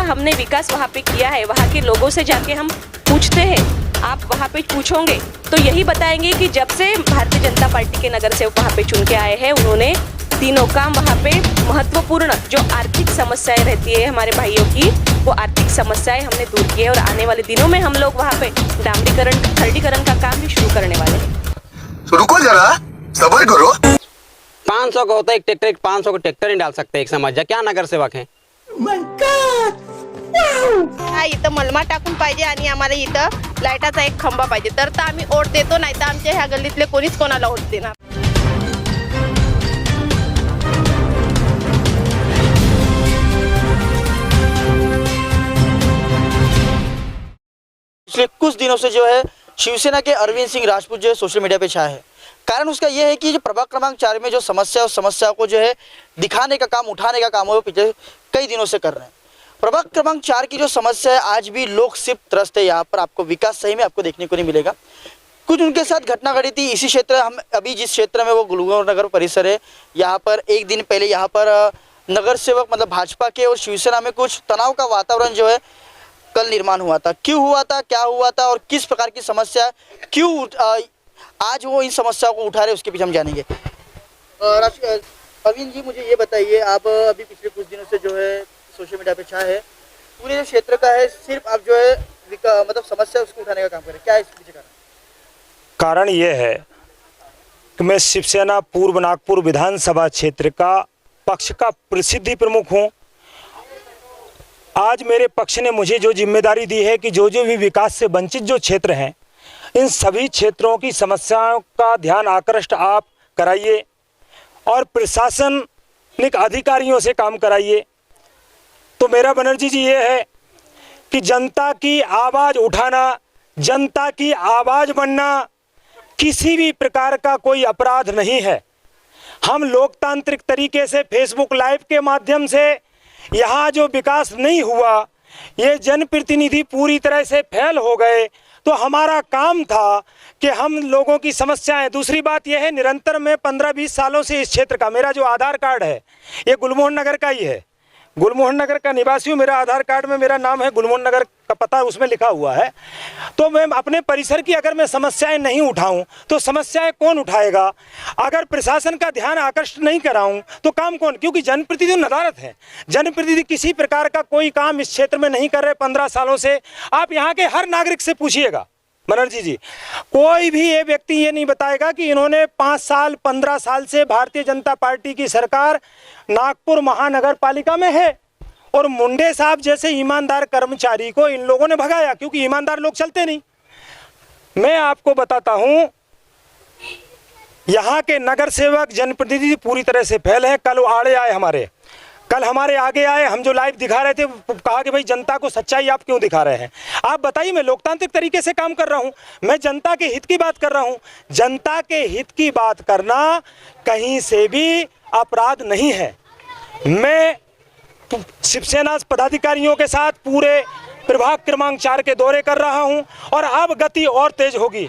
हमने विकास वहाँ पे किया है, वहाँ के लोगों से जाके हम पूछते हैं, आप वहाँ पे पूछोगे तो यही बताएंगे कि जब से भारतीय जनता पार्टी के नगर सेवक वहाँ पे चुन के आए हैं, उन्होंने तीनों काम वहाँ पे महत्वपूर्ण जो आर्थिक समस्याएं रहती है हमारे भाइयों की, वो आर्थिक समस्याएं हमने दूर की है। और आने वाले दिनों में हम लोग वहाँ पे डामरीकरण, खरडीकरण का काम भी शुरू करने वाले हैं। तो रुको जरा, सब्र करो। 500 का होता है एक ट्रैक्टर, 500 का ट्रैक्टर नहीं डाल सकते एक समझ जा, क्या नगर सेवक है। इथं मलमा टाकून पाहिजे आणि आम्हाला इथं लाईटाचा एक खंबा पाहिजे, तर आम्ही ओट देतो, नाही तर आमच्या ह्या गल्लीतले कोणीच कोणाला ओट देणार। पिछले कुछ दिनों से जो है शिवसेना के अरविंद सिंह राजपूत जो है सोशल मीडिया पे छाए है। कारण उसका यह है कि जो प्रभाग क्रमांक 4 में जो समस्या, उस समस्या को जो है दिखाने का काम, उठाने का काम वो पिछले कई दिनों से कर रहे हैं। प्रभाग क्रमांक 4 की जो समस्या है, आज भी लोग सिर्फ त्रस्त है। यहाँ पर आपको विकास सही में आपको देखने को नहीं मिलेगा। कुछ उनके साथ घटना घटी थी इसी क्षेत्र, हम अभी जिस क्षेत्र में वो गुलमोहर नगर परिसर है, यहाँ पर एक दिन पहले यहाँ पर नगर सेवक मतलब भाजपा के और शिवसेना में कुछ तनाव का वातावरण जो है कल निर्माण हुआ था। क्यों हुआ था, क्या हुआ था और किस प्रकार की समस्या, क्यों आज वो इन समस्याओं को उठा रहे, उसके पीछे हम जानेंगे। अरविंद जी, मुझे ये बताइए, आप अभी पिछले कुछ दिनों से जो है सोशल मीडिया पे छाए है, पूरे जो क्षेत्र का है, सिर्फ आप जो है मतलब समस्या उसको उठाने का काम करें, क्या है इसके पीछे कारण ये है कि मैं शिवसेना पूर्व नागपुर विधानसभा क्षेत्र का पक्ष का प्रसिद्धि प्रमुख हूँ। आज मेरे पक्ष ने मुझे जो जिम्मेदारी दी है कि जो भी विकास से वंचित जो क्षेत्र हैं, इन सभी क्षेत्रों की समस्याओं का ध्यान आकृष्ट आप कराइए और प्रशासनिक अधिकारियों से काम कराइए। तो मेरा बनर्जी जी ये है कि जनता की आवाज़ उठाना, जनता की आवाज़ बनना किसी भी प्रकार का कोई अपराध नहीं है। हम लोकतांत्रिक तरीके से फेसबुक लाइव के माध्यम से यहाँ जो विकास नहीं हुआ, ये जनप्रतिनिधि पूरी तरह से फेल हो गए, तो हमारा काम था कि हम लोगों की समस्याएं। दूसरी बात यह है, निरंतर मैं 15-20 सालों से इस क्षेत्र का, मेरा जो आधार कार्ड है ये गुलमोहर नगर का ही है, गुलमोहर नगर का निवासी हूँ। मेरा आधार कार्ड में मेरा नाम है, गुलमोहर नगर का पता उसमें लिखा हुआ है। तो मैं अपने परिसर की अगर मैं समस्याएं नहीं उठाऊं तो समस्याएं कौन उठाएगा? अगर प्रशासन का ध्यान आकर्षित नहीं कराऊं तो काम कौन? क्योंकि जनप्रतिनिधि नदारत है, जनप्रतिनिधि किसी प्रकार का कोई काम इस क्षेत्र में नहीं कर रहे 15 सालों से। आप यहाँ के हर नागरिक से पूछिएगा बनर्जी जी, कोई भी ये व्यक्ति ये नहीं बताएगा कि इन्होंने 5 साल 15 साल से भारतीय जनता पार्टी की सरकार नागपुर महानगर पालिका में है और मुंडे साहब जैसे ईमानदार कर्मचारी को इन लोगों ने भगाया, क्योंकि ईमानदार लोग चलते नहीं। मैं आपको बताता हूं, यहाँ के नगर सेवक जनप्रतिनिधि पूरी तरह से फेल है। कल आड़े आए कल हमारे आगे आए, हम जो लाइव दिखा रहे थे, कहा कि भाई जनता को सच्चाई आप क्यों दिखा रहे हैं? आप बताइए, मैं लोकतांत्रिक तरीके से काम कर रहा हूं, मैं जनता के हित की बात कर रहा हूं। जनता के हित की बात करना कहीं से भी अपराध नहीं है। मैं शिवसेना पदाधिकारियों के साथ पूरे प्रभाग क्रमांक 4 के दौरे कर रहा हूं और अब गति और तेज होगी।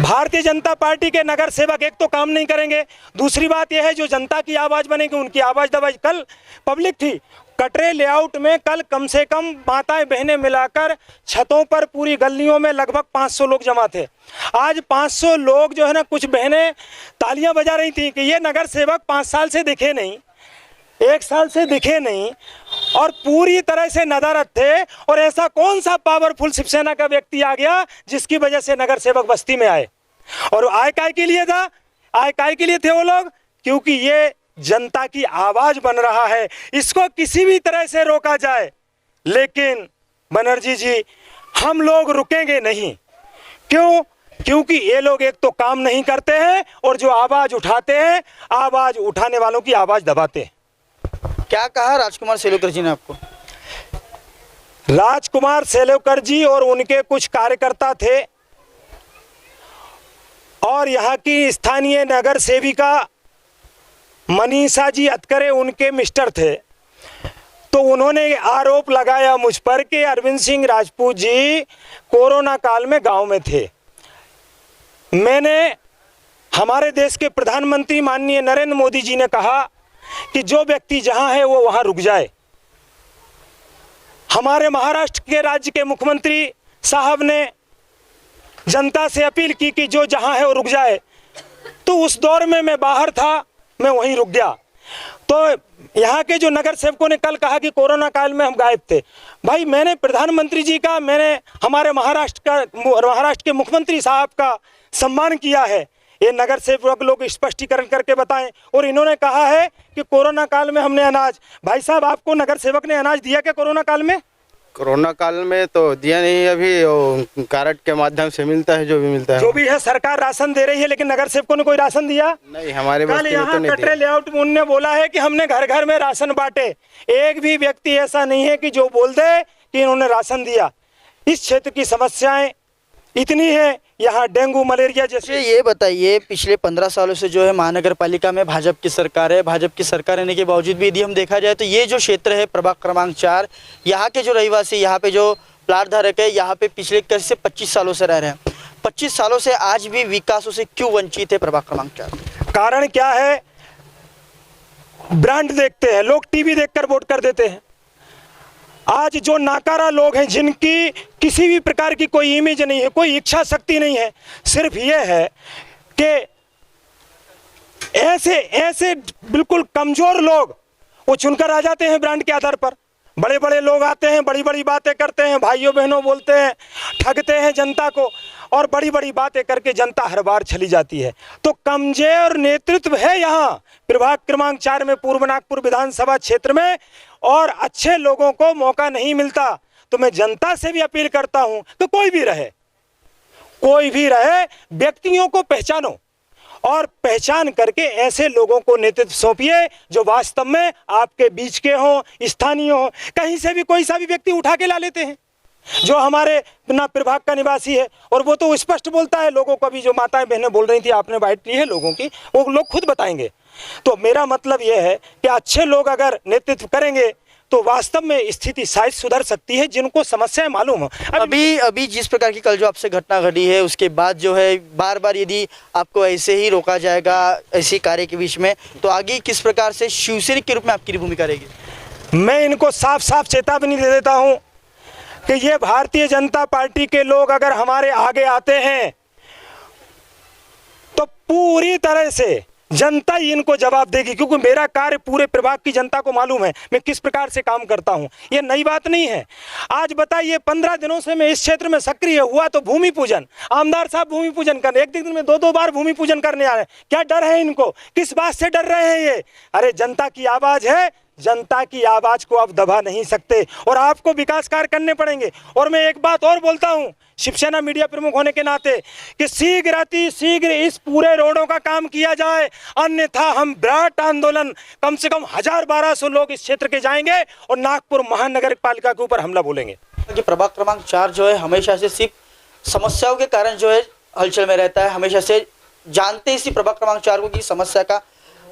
भारतीय जनता पार्टी के नगर सेवक एक तो काम नहीं करेंगे, दूसरी बात यह है जो जनता की आवाज़ बनेगी उनकी आवाज़ दबाई। कल पब्लिक थी कटरे लेआउट में, कल कम से कम माताएं बहनें मिलाकर छतों पर पूरी गलियों में लगभग 500 लोग जमा थे। आज 500 लोग जो है ना, कुछ बहनें तालियां बजा रही थी कि ये नगर सेवक 5 साल से दिखे नहीं, 1 साल से दिखे नहीं और पूरी तरह से नदारत थे। और ऐसा कौन सा पावरफुल शिवसेना का व्यक्ति आ गया जिसकी वजह से नगर सेवक बस्ती में आए? और आय काय के लिए था? आय काय के लिए थे वो लोग? क्योंकि ये जनता की आवाज बन रहा है, इसको किसी भी तरह से रोका जाए। लेकिन बनर्जी जी, हम लोग रुकेंगे नहीं। क्यों? क्योंकि ये लोग एक तो काम नहीं करते हैं और जो आवाज उठाते हैं, आवाज उठाने वालों की आवाज दबाते हैं। क्या कहा राजकुमार सेलोकर जी ने आपको? राजकुमार सेलोकर जी और उनके कुछ कार्यकर्ता थे और यहाँ की स्थानीय नगर सेविका मनीषा जी अतकरे उनके मिस्टर थे। तो उन्होंने आरोप लगाया मुझ पर कि अरविंद सिंह राजपूत जी कोरोना काल में गांव में थे। मैंने, हमारे देश के प्रधानमंत्री माननीय नरेंद्र मोदी जी ने कहा कि जो व्यक्ति जहां है वो वहां रुक जाए। हमारे महाराष्ट्र के राज्य के मुख्यमंत्री साहब ने जनता से अपील की कि जो जहां है वो रुक जाए, तो उस दौर में मैं बाहर था, मैं वहीं रुक गया। तो यहाँ के जो नगर सेवकों ने कल कहा कि कोरोना काल में हम गायब थे। भाई मैंने प्रधानमंत्री जी का, मैंने हमारे महाराष्ट्र के मुख्यमंत्री साहब का सम्मान किया है। ये नगर सेवक लोग स्पष्टीकरण करके बताएं। और इन्होंने कहा है कि कोरोना काल में हमने अनाज, भाई साहब आपको नगर सेवक ने अनाज दिया क्या कोरोना काल में? कोरोना काल में तो दिया नहीं, अभी वो कार्ड के माध्यम से मिलता है, जो भी मिलता है। जो भी है सरकार राशन दे रही है, लेकिन नगर सेवकों ने कोई राशन दिया नहीं। हमारे कल बस्ती में यहाँ तो नहीं कटरे दिया। लेआउट में उनने बोला है कि हमने घर घर में राशन बांटे। एक भी व्यक्ति ऐसा नहीं है कि जो बोल दे कि इन्होंने राशन दिया। इस क्षेत्र की समस्याएं इतनी है, यहाँ डेंगू मलेरिया जैसे। ये बताइए, पिछले 15 सालों से जो है महानगर पालिका में भाजपा की सरकार है। भाजपा की सरकार रहने के बावजूद भी यदि हम देखा जाए तो ये जो क्षेत्र है प्रभाग क्रमांक 4, यहाँ के जो रहवासी, यहाँ पे जो प्लाट धारक है, यहाँ पे पिछले कैसे 25 सालों से रह रहे हैं। 25 सालों से आज भी विकासों से क्यों वंचित है प्रभाग क्रमांक 4? कारण क्या है? ब्रांड देखते हैं लोग, टीवी देखकर वोट कर देते हैं। आज जो नाकारा लोग हैं, जिनकी किसी भी प्रकार की कोई इमेज नहीं है, कोई इच्छा शक्ति नहीं है, सिर्फ ये है कि ऐसे बिल्कुल कमजोर लोग वो चुनकर आ जाते हैं ब्रांड के आधार पर। बड़े बड़े लोग आते हैं, बड़ी बड़ी बातें करते हैं, भाइयों बहनों बोलते हैं, ठगते हैं जनता को, और बड़ी बड़ी बातें करके जनता हर बार चली जाती है। तो कमजोर नेतृत्व है यहाँ प्रभाग क्रमांक 4 में, पूर्व नागपुर विधानसभा क्षेत्र में, और अच्छे लोगों को मौका नहीं मिलता। तो मैं जनता से भी अपील करता हूं कि कोई भी रहे, व्यक्तियों को पहचानो और पहचान करके ऐसे लोगों को नेतृत्व सौंपिए जो वास्तव में आपके बीच के हों, स्थानीय हों। कहीं से भी कोई सा भी व्यक्ति उठा के ला लेते हैं जो हमारे ना प्रभाग का निवासी है, और वो तो स्पष्ट बोलता है लोगों को। अभी जो माताएं बहनें बोल रही थी, आपने बाइट ली है लोगों की, वो लोग खुद बताएंगे। तो मेरा मतलब ये है कि अच्छे लोग अगर नेतृत्व करेंगे तो वास्तव में स्थिति शायद सुधर सकती है, जिनको समस्याएं मालूम हो। अभी जिस प्रकार की कल जो आपसे घटना घटी है, उसके बाद जो है बार बार यदि आपको ऐसे ही रोका जाएगा ऐसे कार्य के बीच में, तो आगे किस प्रकार से शिवसेना के रूप में आपकी भूमिका रहेगी? मैं इनको साफ साफ चेतावनी दे देता हूं कि ये भारतीय जनता पार्टी के लोग अगर हमारे आगे आते हैं तो पूरी तरह से जनता ही इनको जवाब देगी, क्योंकि मेरा कार्य पूरे प्रभाग की जनता को मालूम है मैं किस प्रकार से काम करता हूं। ये नई बात नहीं है। आज बताइए 15 दिनों से मैं इस क्षेत्र में सक्रिय हुआ, तो भूमि पूजन, आमदार साहब भूमि पूजन करने, एक दिन में 2-2 बार भूमि पूजन करने आ रहे हैं। क्या डर है इनको? किस बात से डर रहे हैं ये? अरे जनता की आवाज है, जनता की आवाज को आप दबा नहीं सकते, और आपको विकास कार्य करने पड़ेंगे। और मैं एक बात और बोलता हूं शिवसेना मीडिया प्रमुख होने के नाते, कि शीघ्र इस पूरे रोडों का काम किया जाए, अन्यथा हम विराट आंदोलन, कम से कम 1000-1200 लोग इस क्षेत्र के जाएंगे और नागपुर महानगर पालिका के ऊपर हमला बोलेंगे। कि प्रभाग क्रमांक 4 जो है हमेशा से सिर्फ समस्याओं के कारण जो है हलचल में रहता है। हमेशा से जानते इसी प्रभाग क्रमांक 4 को कि समस्या का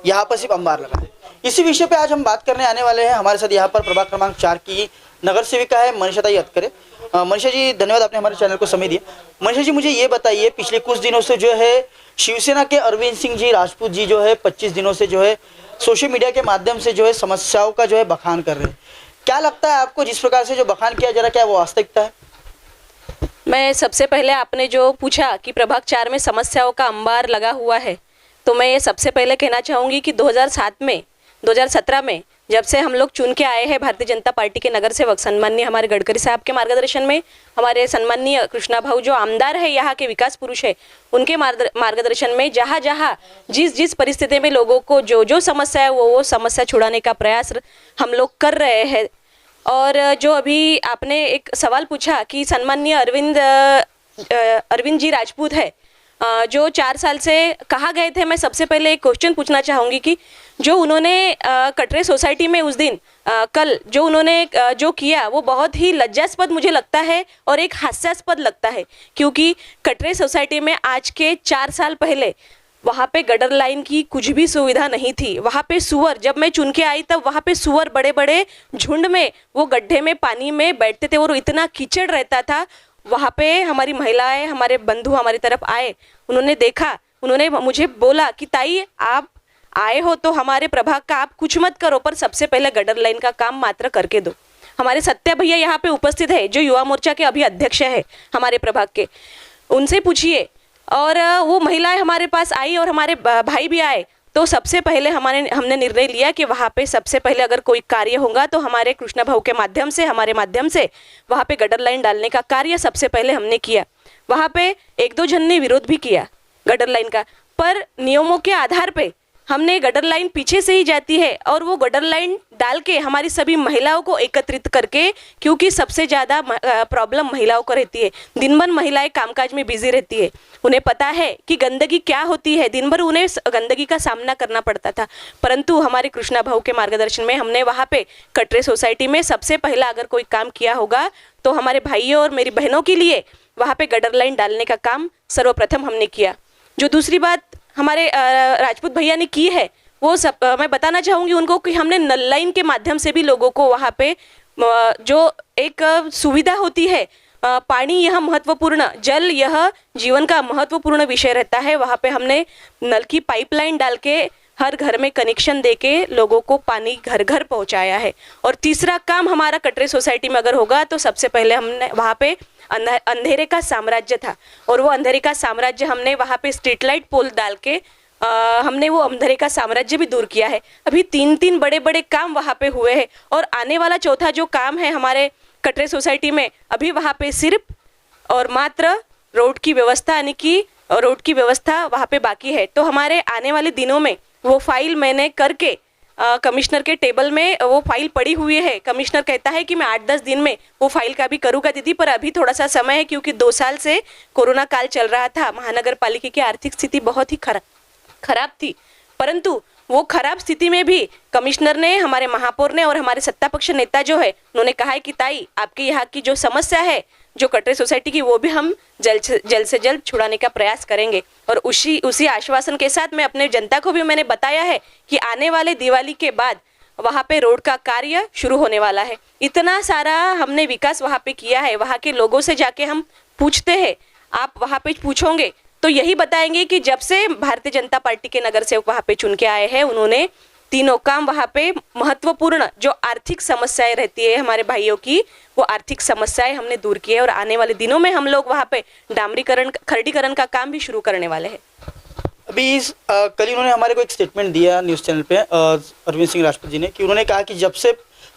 यहाँ पर सिर्फ अंबार लगा है। इसी विषय पे आज हम बात करने आने वाले हैं। हमारे साथ यहाँ पर प्रभाग क्रमांक 4 की नगर सेविका है मनीषा यादकरे। मनीषा जी, धन्यवाद, आपने हमारे चैनल को समय दिया। मनीषा जी, मुझे ये बताइए, पिछले कुछ दिनों से जो है शिवसेना के अरविंद सिंह जी राजपूत जी जो है 25 दिनों से जो है सोशल मीडिया के माध्यम से जो है समस्याओं का जो है बखान कर रहे हैं। क्या लगता है आपको, जिस प्रकार से जो बखान किया जा रहा है, क्या वो वास्तविकता है? मैं सबसे पहले, आपने जो पूछा कि प्रभाग 4 में समस्याओं का अंबार लगा हुआ है, तो मैं ये सबसे पहले कहना चाहूँगी कि 2017 में जब से हम लोग चुन के आए हैं भारतीय जनता पार्टी के नगर सेवक सन्माननीय हमारे गडकरी साहब के मार्गदर्शन में, हमारे सन्माननीय कृष्णा भाऊ जो आमदार है, यहाँ के विकास पुरुष है, उनके मार्गदर्शन में जहाँ जिस परिस्थिति में लोगों को जो समस्या है वो समस्या छुड़ाने का प्रयास हम लोग कर रहे हैं। और जो अभी आपने एक सवाल पूछा कि सन्माननीय अरविंद जी राजपूत है जो 4 साल से कहाँ गए थे, मैं सबसे पहले एक क्वेश्चन पूछना चाहूँगी कि जो उन्होंने कटरे सोसाइटी में उस दिन कल जो उन्होंने जो किया वो बहुत ही लज्जास्पद मुझे लगता है और एक हास्यास्पद लगता है, क्योंकि कटरे सोसाइटी में आज के 4 साल पहले वहाँ पे गटर लाइन की कुछ भी सुविधा नहीं थी। वहाँ पे सुअर, जब मैं चुन के आई तब वहाँ पे सुअर बड़े बड़े झुंड में वो गड्ढे में पानी में बैठते थे और इतना कीचड़ रहता था। वहाँ पे हमारी महिलाएं, हमारे बंधु हमारी तरफ आए, उन्होंने देखा, उन्होंने मुझे बोला कि ताई आप आए हो तो हमारे प्रभाग का आप कुछ मत करो, पर सबसे पहले गटर लाइन का काम मात्र करके दो। हमारे सत्या भैया यहाँ पे उपस्थित है, जो युवा मोर्चा के अभी अध्यक्ष है हमारे प्रभाग के, उनसे पूछिए। और वो महिलाएं हमारे पास आई और हमारे भाई भी आए, तो सबसे पहले हमने निर्णय लिया कि वहाँ पे सबसे पहले अगर कोई कार्य होगा तो हमारे कृष्णा भाऊ के माध्यम से, हमारे माध्यम से वहाँ पे गटर लाइन डालने का कार्य सबसे पहले हमने किया। वहाँ पे एक दो जन ने विरोध भी किया गटर लाइन का, पर नियमों के आधार पे हमने गटर लाइन पीछे से ही जाती है और वो गटर लाइन डाल के हमारी सभी महिलाओं को एकत्रित करके, क्योंकि सबसे ज़्यादा प्रॉब्लम महिलाओं को रहती है। दिन भर महिलाएं कामकाज में बिजी रहती है, उन्हें पता है कि गंदगी क्या होती है, दिन भर उन्हें गंदगी का सामना करना पड़ता था। परंतु हमारे कृष्णा भाऊ के मार्गदर्शन में हमने वहाँ पे कटरे सोसाइटी में सबसे पहला अगर कोई काम किया होगा तो हमारे भाइयों और मेरी बहनों के लिए वहाँ पे गटर लाइन डालने का काम सर्वप्रथम हमने किया। जो दूसरी बात हमारे राजपूत भैया ने की है, वो सब मैं बताना चाहूँगी उनको कि हमने नल लाइन के माध्यम से भी लोगों को वहाँ पे जो एक सुविधा होती है, पानी यह महत्वपूर्ण, जल यह जीवन का महत्वपूर्ण विषय रहता है, वहाँ पे हमने नल की पाइपलाइन डाल के हर घर में कनेक्शन देके लोगों को पानी घर घर पहुँचाया है। और तीसरा काम हमारा कटरे सोसाइटी में अगर होगा तो सबसे पहले हमने वहाँ पे अंधेरे का साम्राज्य था, और वो अंधेरे का साम्राज्य हमने वहाँ पे स्ट्रीट लाइट पोल डाल के हमने वो अंधेरे का साम्राज्य भी दूर किया है। अभी 3 बड़े बड़े काम वहाँ पे हुए हैं, और आने वाला चौथा जो काम है हमारे कटरे सोसाइटी में, अभी वहाँ पे सिर्फ और मात्र रोड की व्यवस्था, यानी कि रोड की व्यवस्था वहाँ पे बाकी है। तो हमारे आने वाले दिनों में वो फाइल मैंने करके कमिश्नर के टेबल में वो फाइल पड़ी हुई है। कमिश्नर कहता है कि मैं 8-10 दिन में वो फाइल का भी करूँगा दीदी, पर अभी थोड़ा सा समय है, क्योंकि 2 साल से कोरोना काल चल रहा था, महानगर पालिका की आर्थिक स्थिति बहुत ही खराब थी। परंतु वो खराब स्थिति में भी कमिश्नर ने, हमारे महापौर ने और हमारे सत्ता पक्ष नेता जो है, उन्होंने कहा है कि ताई आपके यहाँ की जो समस्या है जो कटरे सोसाइटी की, वो भी हम जल्द से जल्द छुड़ाने का प्रयास करेंगे। और उसी आश्वासन के साथ मैं अपने जनता को भी मैंने बताया है कि आने वाले दिवाली के बाद वहाँ पे रोड का कार्य शुरू होने वाला है। इतना सारा हमने विकास वहाँ पे किया है, वहाँ के लोगों से जाके हम पूछते हैं, आप वहाँ पे पूछोगे तो यही बताएंगे कि जब से भारतीय जनता पार्टी के नगर सेवक वहाँ पे चुन के आए हैं, उन्होंने तीनों काम वहाँ पे महत्वपूर्ण जो आर्थिक समस्याएं रहती है हमारे भाइयों की, वो आर्थिक समस्याएं हमने दूर की है। और आने वाले दिनों में हम लोग वहाँ पे डामरीकरण, खरडीकरण का काम भी शुरू करने वाले हैं। अभी कल उन्होंने हमारे को एक स्टेटमेंट दिया न्यूज़ चैनल पे अरविंद सिंह राजपूत जी ने, कि उन्होंने कहा कि जब से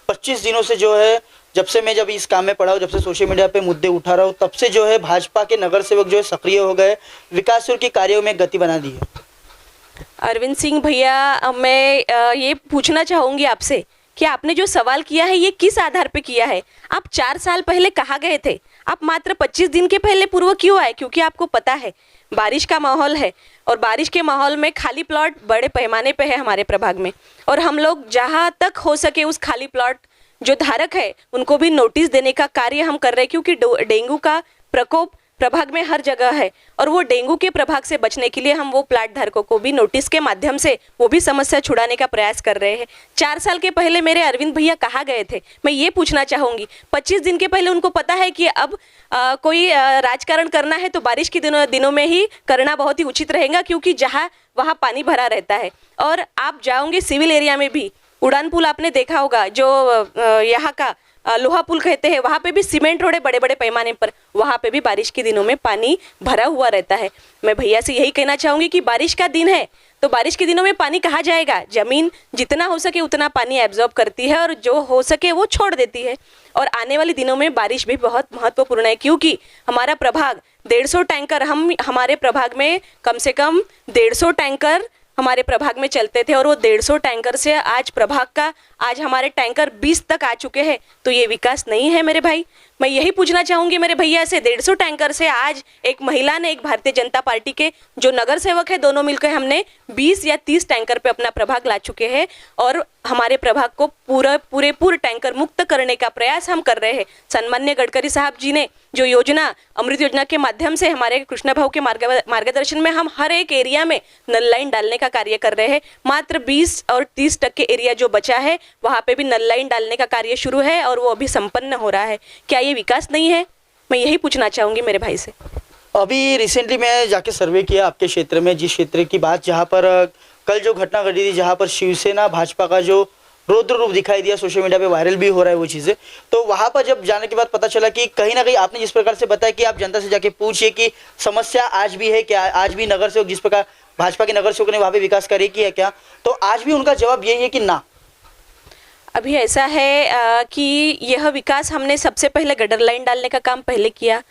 25 दिनों से जो है, जब से मैं इस काम में पड़ा हूँ, जब से सोशल मीडिया पे मुद्दे उठा रहा हूँ, तब से जो है भाजपा के नगर सेवक जो है सक्रिय हो गए, विकास के कार्यों में गति बना दी है। अरविंद सिंह भैया, मैं ये पूछना चाहूँगी आपसे कि आपने जो सवाल किया है ये किस आधार पे किया है? आप 4 साल पहले कहाँ गए थे? आप मात्र 25 दिन के पहले पूर्व क्यों आए? क्योंकि आपको पता है बारिश का माहौल है, और बारिश के माहौल में खाली प्लॉट बड़े पैमाने पे है हमारे प्रभाग में, और हम लोग जहाँ तक हो सके उस खाली प्लॉट जो धारक है उनको भी नोटिस देने का कार्य हम कर रहे हैं, क्योंकि डेंगू का प्रकोप प्रभाग में हर जगह है, और वो डेंगू के प्रभाग से बचने के लिए हम वो प्लाट धारकों को भी नोटिस के माध्यम से वो भी समस्या छुड़ाने का प्रयास कर रहे हैं। 4 साल के पहले मेरे अरविंद भैया कहाँ गए थे, मैं ये पूछना चाहूँगी। 25 दिन के पहले उनको पता है कि अब कोई राजकारण करना है तो बारिश के दिनों में ही करना बहुत ही उचित रहेगा, क्योंकि जहाँ वहाँ पानी भरा रहता है। और आप जाओगे सिविल एरिया में भी, उड़ान पुल आपने देखा होगा, जो यहाँ का लोहा पुल कहते हैं, वहाँ पे भी सीमेंट रोड है बड़े बड़े पैमाने पर, वहाँ पे भी बारिश के दिनों में पानी भरा हुआ रहता है। मैं भैया से यही कहना चाहूँगी कि बारिश का दिन है तो बारिश के दिनों में पानी कहाँ जाएगा? जमीन जितना हो सके उतना पानी एब्जॉर्ब करती है, और जो हो सके वो छोड़ देती है। और आने वाले दिनों में बारिश भी बहुत महत्वपूर्ण है, क्योंकि हमारा प्रभाग 150 टैंकर, हमारे प्रभाग में कम से कम 150 टैंकर हमारे प्रभाग में चलते थे, और वो 150 टैंकर से आज प्रभाग का आज हमारे टैंकर 20 तक आ चुके हैं। तो ये विकास नहीं है मेरे भाई? मैं यही पूछना चाहूँगी मेरे भैया से, 150 टैंकर से आज एक महिला ने, एक भारतीय जनता पार्टी के जो नगर सेवक है, दोनों मिलकर हमने 20 या 30 टैंकर पे अपना प्रभाग ला चुके हैं, और हमारे प्रभाग को पूरे टैंकर मुक्त करने का प्रयास हम कर रहे हैं। सन्मान्य गडकरी साहब जी ने जो योजना, अमृत योजना के माध्यम से हमारे कृष्णा भाऊ के मार्गदर्शन में हम हर एक एरिया में नल लाइन डालने का कार्य कर रहे हैं। मात्र 20 और 30% एरिया जो बचा है वहाँ पे भी नल लाइन डालने का कार्य शुरू है, और वो अभी संपन्न हो रहा है। क्या ये विकास नहीं है? मैं यही पूछना चाहूँगी मेरे भाई से। अभी रिसेंटली मैं जाके सर्वे किया आपके क्षेत्र में, जिस क्षेत्र की बात, जहाँ पर कल जो घटना घटी थी, जहाँ पर शिवसेना भाजपा का जो रौद्र रूप दिखाई दिया, सोशल मीडिया पे वायरल भी हो रहा है वो चीज़ें। तो वहाँ पर जब जाने के बाद पता चला कि कहीं ना कहीं आपने जिस प्रकार से बताया कि आप जनता से जाके पूछिए कि समस्या आज भी है क्या, आज भी नगर सेवक जिस प्रकार भाजपा के नगर सेवक ने वहाँ पे विकास कार्य किया है क्या, तो आज भी उनका जवाब यही है कि ना। अभी ऐसा है कि यह विकास हमने सबसे पहले गटर लाइन डालने का काम पहले किया,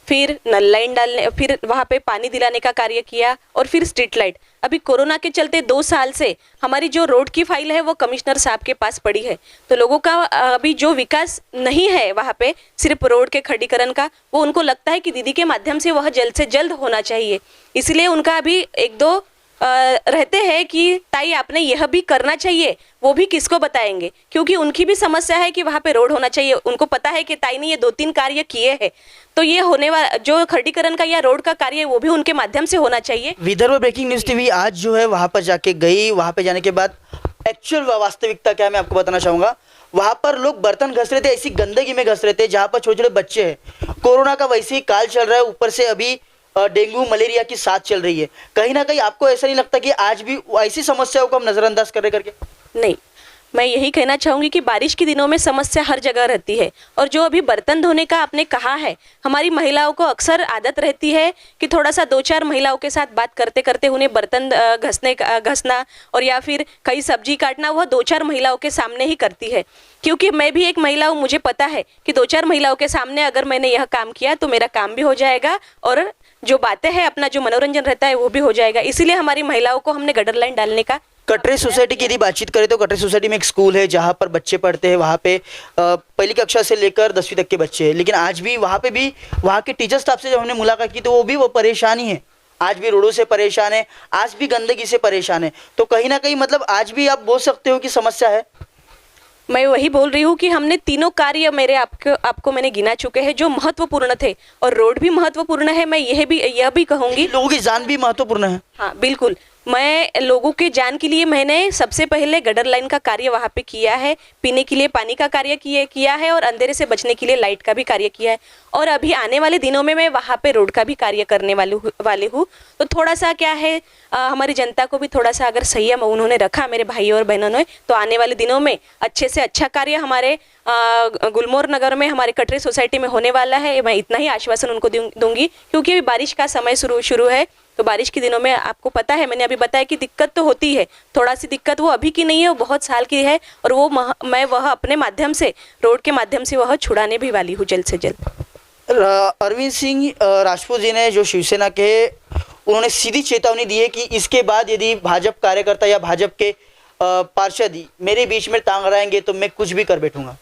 फिर नल लाइन डालने, फिर वहाँ पे पानी दिलाने का कार्य किया, और फिर स्ट्रीट लाइट। अभी कोरोना के चलते 2 साल से हमारी जो रोड की फाइल है वो कमिश्नर साहब के पास पड़ी है। तो लोगों का अभी जो विकास नहीं है वहाँ पे, सिर्फ रोड के खड़ीकरण का, वो उनको लगता है कि दीदी के माध्यम से वह जल्द से जल्द होना चाहिए। इसलिए उनका अभी 1-2 रहते हैं कि ताई आपने यह भी करना चाहिए, वो भी किसको बताएंगे, क्योंकि उनकी भी समस्या है कि वहाँ पे रोड होना चाहिए। उनको पता है कि ताई ने ये 2-3 कार्य किए हैं, तो ये होने वाला जो खड़ीकरण का या रोड का कार्य है वो भी उनके माध्यम से होना चाहिए। विदर्भ ब्रेकिंग न्यूज़ टीवी आज जो है वहाँ पर जाके गई। वहाँ पे जाने के बाद एक्चुअल वास्तविकता क्या है मैं आपको बताना चाहूँगा। वहाँ पर लोग बर्तन घस रहे थे, ऐसी गंदगी में घस रहे थे जहाँ पर छोटे छोटे बच्चे हैं। कोरोना का वैसे ही काल चल रहा है, ऊपर से अभी डेंगू मलेरिया की साथ चल रही है। कहीं ना कहीं आपको ऐसा नहीं लगता कि आज भी ऐसी समस्याओं को हम नज़रअंदाज कर रहे करके? नहीं, मैं यही कहना चाहूँगी कि बारिश के दिनों में समस्या हर जगह रहती है। और जो अभी बर्तन धोने का आपने कहा है, हमारी महिलाओं को अक्सर आदत रहती है कि थोड़ा सा 2-4 महिलाओं के साथ बात करते करते उन्हें बर्तन घसना और या फिर कई सब्जी काटना वह 2-4 महिलाओं के सामने ही करती है। क्योंकि मैं भी एक महिला हूँ, मुझे पता है कि 2-4 महिलाओं के सामने अगर मैंने यह काम किया तो मेरा काम भी हो जाएगा और जो बातें हैं, अपना जो मनोरंजन रहता है वो भी हो जाएगा। इसीलिए हमारी महिलाओं को हमने गटर लाइन डालने का। कटरे सोसाइटी की यदि बातचीत करें तो कटरे सोसाइटी में एक स्कूल है जहाँ पर बच्चे पढ़ते हैं। वहाँ पे पहली कक्षा से लेकर 10वीं तक के बच्चे हैं, लेकिन आज भी वहाँ पे भी वहाँ के टीचर स्टाफ से जब हमने मुलाकात की तो वो परेशान ही है। आज भी रोडों से परेशान है, आज भी गंदगी से परेशान है। तो कहीं ना कहीं मतलब आज भी आप बोल सकते हो कि समस्या है। मैं वही बोल रही हूँ कि हमने तीनों कार्य मेरे आपको मैंने गिना चुके हैं जो महत्वपूर्ण थे, और रोड भी महत्वपूर्ण है। मैं यह भी कहूँगी लोगों की जान भी महत्वपूर्ण है। हाँ बिल्कुल, मैं लोगों के जान के लिए मैंने सबसे पहले गटर लाइन का कार्य वहाँ पे किया है, पीने के लिए पानी का कार्य किया है, और अंधेरे से बचने के लिए लाइट का भी कार्य किया है। और अभी आने वाले दिनों में मैं वहाँ पे रोड का भी कार्य करने वाली हूँ। तो थोड़ा सा क्या है, हमारी जनता को भी थोड़ा सा अगर संयम उन्होंने रखा, मेरे भाई और बहनों ने, तो आने वाले दिनों में अच्छे से अच्छा कार्य हमारे गुलमोहर नगर में, हमारे कटरे सोसाइटी में होने वाला है। मैं इतना ही आश्वासन उनको दूंगी, क्योंकि अभी बारिश का समय शुरू है। तो बारिश के दिनों में आपको पता है, मैंने अभी बताया कि दिक्कत तो होती है, थोड़ा सी दिक्कत वो अभी की नहीं है, वो बहुत साल की है, और वो मैं वह अपने माध्यम से, रोड के माध्यम से वह छुड़ाने भी वाली हूँ जल्द से जल्द। अरविंद सिंह राजपूत जी ने, जो शिवसेना के, उन्होंने सीधी चेतावनी दी है कि इसके बाद यदि भाजपा कार्यकर्ता या भाजपा के पार्षद मेरे बीच में टांग अड़ाएंगे तो मैं कुछ भी कर बैठूंगा।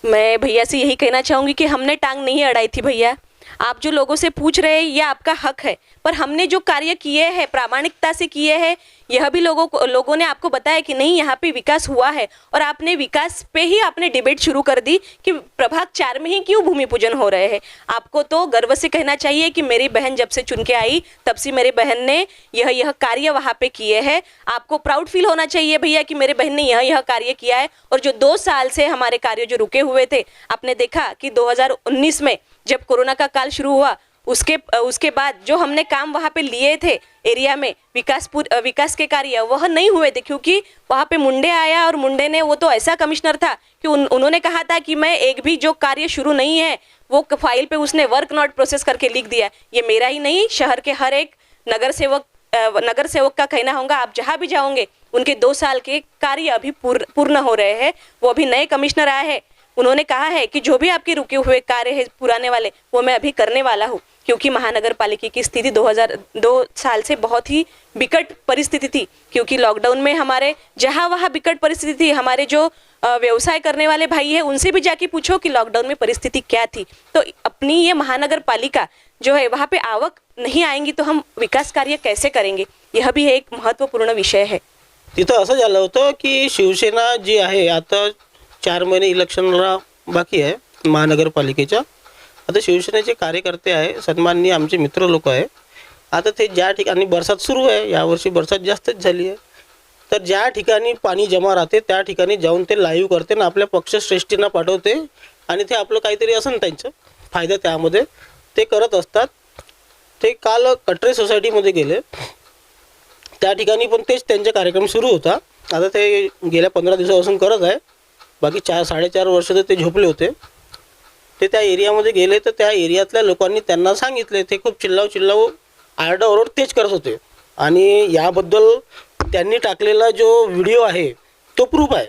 मैं भैया से यही कहना चाहूँगी कि हमने टांग नहीं अड़ाई थी भैया। आप जो लोगों से पूछ रहे हैं ये आपका हक है, पर हमने जो कार्य किए हैं प्रामाणिकता से किए हैं। यह भी लोगों ने आपको बताया कि नहीं यहाँ पे विकास हुआ है, और आपने विकास पे ही आपने डिबेट शुरू कर दी कि प्रभाग 4 में ही क्यों भूमि पूजन हो रहे हैं। आपको तो गर्व से कहना चाहिए कि मेरी बहन जब से चुन के आई तब से मेरी बहन ने यह कार्य वहाँ पे किए हैं। आपको प्राउड फील होना चाहिए भैया कि मेरे बहन ने यह कार्य किया है। और जो 2 साल से हमारे कार्य जो रुके हुए थे, आपने देखा कि 2019 में जब कोरोना का काल शुरू हुआ, उसके बाद जो हमने काम वहाँ पे लिए थे एरिया में विकास के कार्य, वह नहीं हुए थे, क्योंकि वहाँ पे मुंडे आया, और मुंडे ने, वो तो ऐसा कमिश्नर था कि उन्होंने कहा था कि मैं एक भी जो कार्य शुरू नहीं है वो फाइल पे उसने वर्क नॉट प्रोसेस करके लिख दिया। ये मेरा ही नहीं, शहर के हर एक नगर सेवक का कहना होगा। आप जहाँ भी जाओगे उनके 2 साल के कार्य अभी पूर्ण हो रहे हैं। वो अभी नए कमिश्नर आए हैं, उन्होंने कहा है कि जो भी आपके रुके हुए कार्य है पुराने वाले, वो मैं अभी करने वाला हूँ, क्योंकि महानगर पालिका की स्थिति 2002 साल से बहुत ही विकट परिस्थिति थी। क्योंकि लॉकडाउन में हमारे जहाँ वहाँ विकट परिस्थिति थी। हमारे जो व्यवसाय करने वाले भाई है उनसे भी जाके पूछो कि लॉकडाउन में परिस्थिति क्या थी। तो अपनी ये महानगर पालिका जो है, वहाँ पे आवक नहीं आएंगी तो हम विकास कार्य कैसे करेंगे, यह भी एक महत्वपूर्ण विषय है। तिथं असं झालं होतं की शिवसेना जी आहे, आता 4 महिने इलेक्शनला बाकी आहे महानगरपालिकेच्या। आता शिवसेनेचे कार्यकर्ते आहे, सन्माननीय आमचे मित्र लोक आहे। आता ते ज्या ठिकाणी बरसात सुरू आहे, यावर्षी बरसात जास्तच झाली आहे, तर ज्या ठिकाणी पाणी जमा राहते त्या ठिकाणी जाऊन ते लाईव्ह करते आणि आपल्या पक्षश्रेष्ठींना पाठवते, आणि ते आपलं काहीतरी असं त्यांचं फायदा त्यामध्ये ते करत असतात। ते काल कटरे सोसायटीमध्ये गेले, त्या ठिकाणी पण तेच त्यांचा कार्यक्रम सुरू होता। आता ते गेल्या 15 दिवसापासून करत आहे. बाकी 4-4.5 वर्ष तर ते झोपले होते. ते त्या एरियामध्ये गेले तर त्या एरियातल्या लोकांनी त्यांना सांगितले. ते खूप चिल्लाव आरडाओरड तेच करत होते. आणि याबद्दल त्यांनी टाकलेला जो व्हिडिओ आहे तो प्रूफ आहे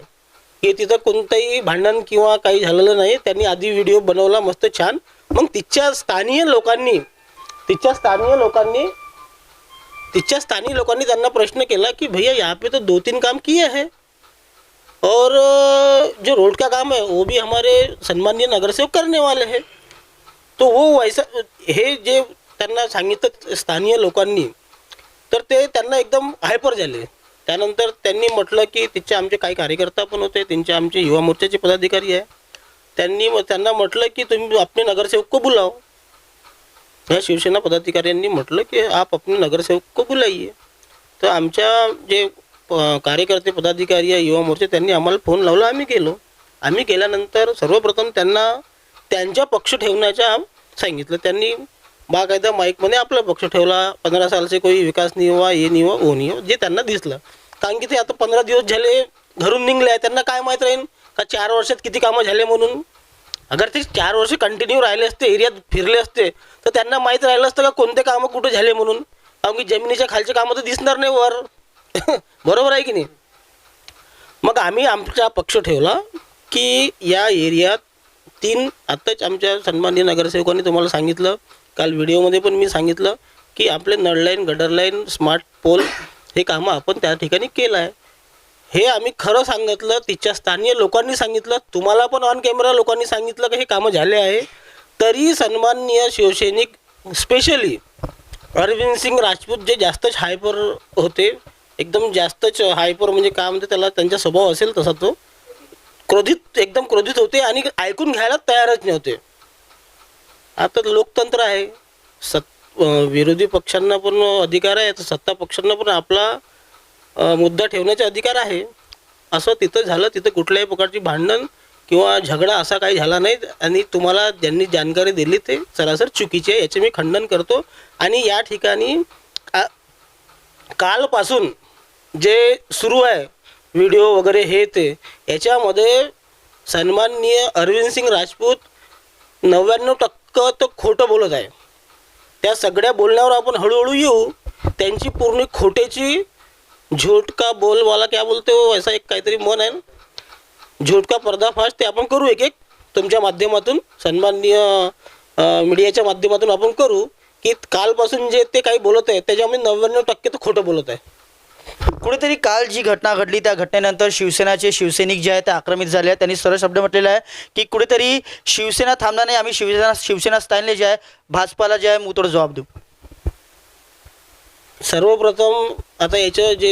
की तिथं कोणतंही भांडण किंवा काही झालेलं नाही. त्यांनी आधी व्हिडिओ बनवला मस्त छान. मग तिथच्या स्थानीय लोकांनी त्यांना प्रश्न केला कि भैया यहाँ पे तो 2-3 काम किए हैं और जो रोड का काम है वो भी हमारे सन्माननीय नगरसेवक करने वाले हैं. तो वो वैसा हे जे त्यांना सांगितलं स्थानीय लोकांनी तर ते त्यांना एकदम हायपर झाले. त्यानंतर त्यांनी म्हटलं की तिथे आमचे काही कार्यकर्ता पण होते, त्यांचे आमचे युवा मोर्चाचे पदाधिकारी आहे. त्यांना म्हटलं की तुम्ही अपने नगरसेवक को बुलाओ. या शिवसेना पदाधिकाऱ्यांनी म्हटलं की आप अपने नगरसेवक को बुलाइए. तर आमच्या जे कार्यकर्ते पदाधिकारी आहे युवा मोर्चे त्यांनी आम्हाला फोन लावला. आम्ही गेल्यानंतर सर्वप्रथम त्यांना त्यांच्या पक्ष ठेवण्याचा सांगितलं. त्यांनी बाकायदा माईकमध्ये आपला पक्ष ठेवला. 15 साल से कोई विकास नहीं हुआ, ये नहीं हुआ, वो नहीं हुआ, जे त्यांना दिसलं. कारण की ते आता 15 दिवस झाले घरून निघले आहे. त्यांना काय माहीत राहील का 4 वर्षात किती कामं झाले म्हणून. अगर ते 4 वर्ष कंटिन्यू राहिले असते, एरियात फिरले असते तर त्यांना माहीत राहिलं असतं का कोणते कामं कुठे झाले म्हणून. कारण की जमिनीच्या खालचे कामं तर दिसणार नाही वर. बरोबर आहे की नाही. मग आम्ही आमचा पक्ष ठेवला की या एरियात 3 आत्ताच आमच्या सन्माननीय नगरसेवकांनी तुम्हाला सांगितलं, काल व्हिडिओमध्ये पण मी सांगितलं की आपले नळ लाईन, गटर लाईन, स्मार्ट पोल हे कामं आपण त्या ठिकाणी केलं आहे. हे आम्ही खरं सांगितलं. तिथच्या स्थानीय लोकांनी सांगितलं, तुम्हाला पण ऑन कॅमेरा लोकांनी सांगितलं की हे कामं झाले आहे. तरी सन्माननीय शिवसैनिक स्पेशली अरविंद सिंग राजपूत जे जास्तच हायपर होते, एकदम जास्तच हायपर म्हणजे काय म्हणते त्याला, त्यांचा स्वभाव असेल तसा तो एकदम क्रोधित होते आणि ऐकून घ्यायला तयारच नव्हते. आता लोकतंत्र आहे, विरोधी पक्षांना पण अधिकार आहे, तर सत्ता पक्षांना पण आपला मुद्दा ठेवण्याचा अधिकार आहे. असं तिथं झालं. तिथं कुठल्याही प्रकारची भांडण किंवा झगडा असा काही झाला नाही. आणि तुम्हाला ज्यांनी जानकारी दिली ते सरासर चुकीची आहे, याचे मी खंडन करतो. आणि या ठिकाणी कालपासून जे सुरू आहे व्हिडिओ वगैरे हे ते, याच्यामध्ये सन्माननीय अरविंद सिंग राजपूत 99% तो खोटं बोलत आहे. त्या सगळ्या बोलण्यावर आपण हळूहळू येऊ. त्यांची पूर्ण खोटेची झूठ का बोलवाला क्या बोलते हो, असा एक काहीतरी मन आहे ना, झूठ का पर्दाफाश, ते आपण करू एक तुमच्या माध्यमातून, सन्माननीय मीडियाच्या माध्यमातून आपण करू की कालपासून जे ते काही बोलत आहे त्याच्यामध्ये 99% तो खोटं बोलत आहे. कुठेतरी काल जी घटना घडली त्या घटनेनंतर शिवसेनाचे शिवसैनिक जे आहेत ते आक्रमित झाले आहेत. त्यांनी सरळ शब्द म्हटलेला आहे की कुठेतरी शिवसेना थांबणार नाही, आम्ही शिवसेना स्थानले जे आहे भाजपाला जे आहे मुतोड जबाब देऊ. सर्वप्रथम आता याचं जे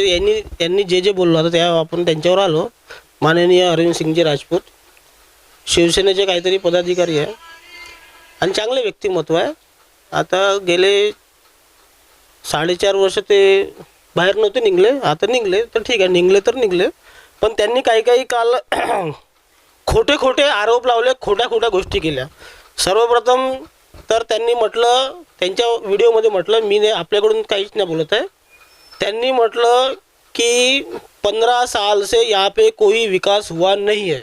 यांनी जे बोललो आता त्या आपण त्यांच्यावर आलो. माननीय अरविंद सिंगजी राजपूत शिवसेनेचे काहीतरी पदाधिकारी आहे आणि चांगले व्यक्तिमत्व आहे. आता गेले 4.5 वर्ष ते बाहेर नव्हते निघले, आता निघले तर ठीक आहे, निघले. पण त्यांनी काही काल खोटे आरोप लावले, खोट्या गोष्टी केल्या. सर्वप्रथम तर त्यांनी म्हटलं, त्यांच्या व्हिडिओमध्ये म्हटलं, मी आपल्याकडून काहीच नाही बोलत आहे. त्यांनी म्हटलं की 15 साल से यहाँ पे कोई विकास हुआ नहीं है.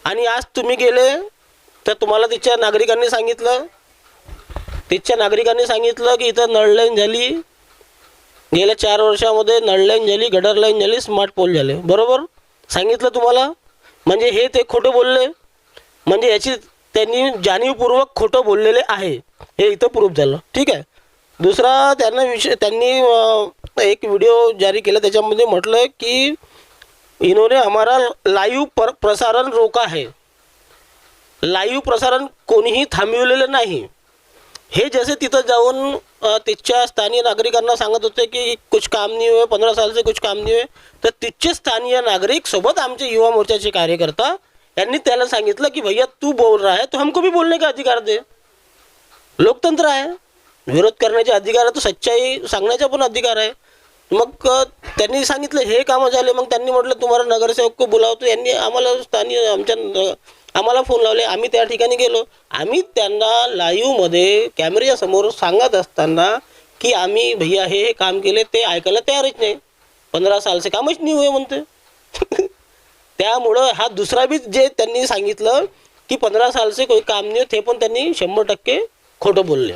आणि आज तुम्ही गेले तर तुम्हाला तिथच्या नागरिकांनी सांगितलं की इथं नळ लाईन झाली, गेल्या 4 वर्षामध्ये नळ लाईन झाली, गटर लाईन झाली, स्मार्ट पोल झाले. बरोबर सांगितलं तुम्हाला. म्हणजे हे ते खोटं बोलले, म्हणजे याची त्यांनी जाणीवपूर्वक खोटं बोललेले आहे, हे इथं प्रूफ झालं. ठीक आहे. दुसरा त्यांनी एक व्हिडिओ जारी केला, त्याच्यामध्ये म्हटलं की इन्होंने हमारा लाईव्ह प्रसारण रोका है. लाईव्ह प्रसारण कोणीही थांबविलेलं नाही. हे जसे तिथं जाऊन तिथच्या स्थानीय नागरिकांना सांगत होते की कुछ काम नहीं हुए, 15 साल से कुछ काम नहीं हुए, तर तिथचे स्थानीय नागरिक सोबत आमचे युवा मोर्चाचे कार्यकर्ता यांनी त्याला सांगितलं की भैया तू बोल रहा है तो हमको भी बोलने का अधिकार दे. लोकतंत्र आहे, विरोध करण्याचे अधिकार आहे, तो सच्चाई सांगण्याचा पण अधिकार आहे. मग त्यांनी सांगितलं हे कामं झाले. मग त्यांनी म्हटलं तुम्हाला नगरसेवक को बुलावतो. यांनी आम्हाला आम्हाला फोन लावले. आम्ही त्या ठिकाणी गेलो. आम्ही त्यांना लाईव्हमध्ये कॅमेऱ्याच्या समोर सांगत असताना की आम्ही भैया हे काम केले, ते ऐकायला तयारच नाही. 15 साल से कामच नाही हुए म्हणते. त्यामुळं हा दुसरा बी जे त्यांनी सांगितलं की 15 साल से कोई काम नाही, ते पण त्यांनी 100% खोटं बोलले.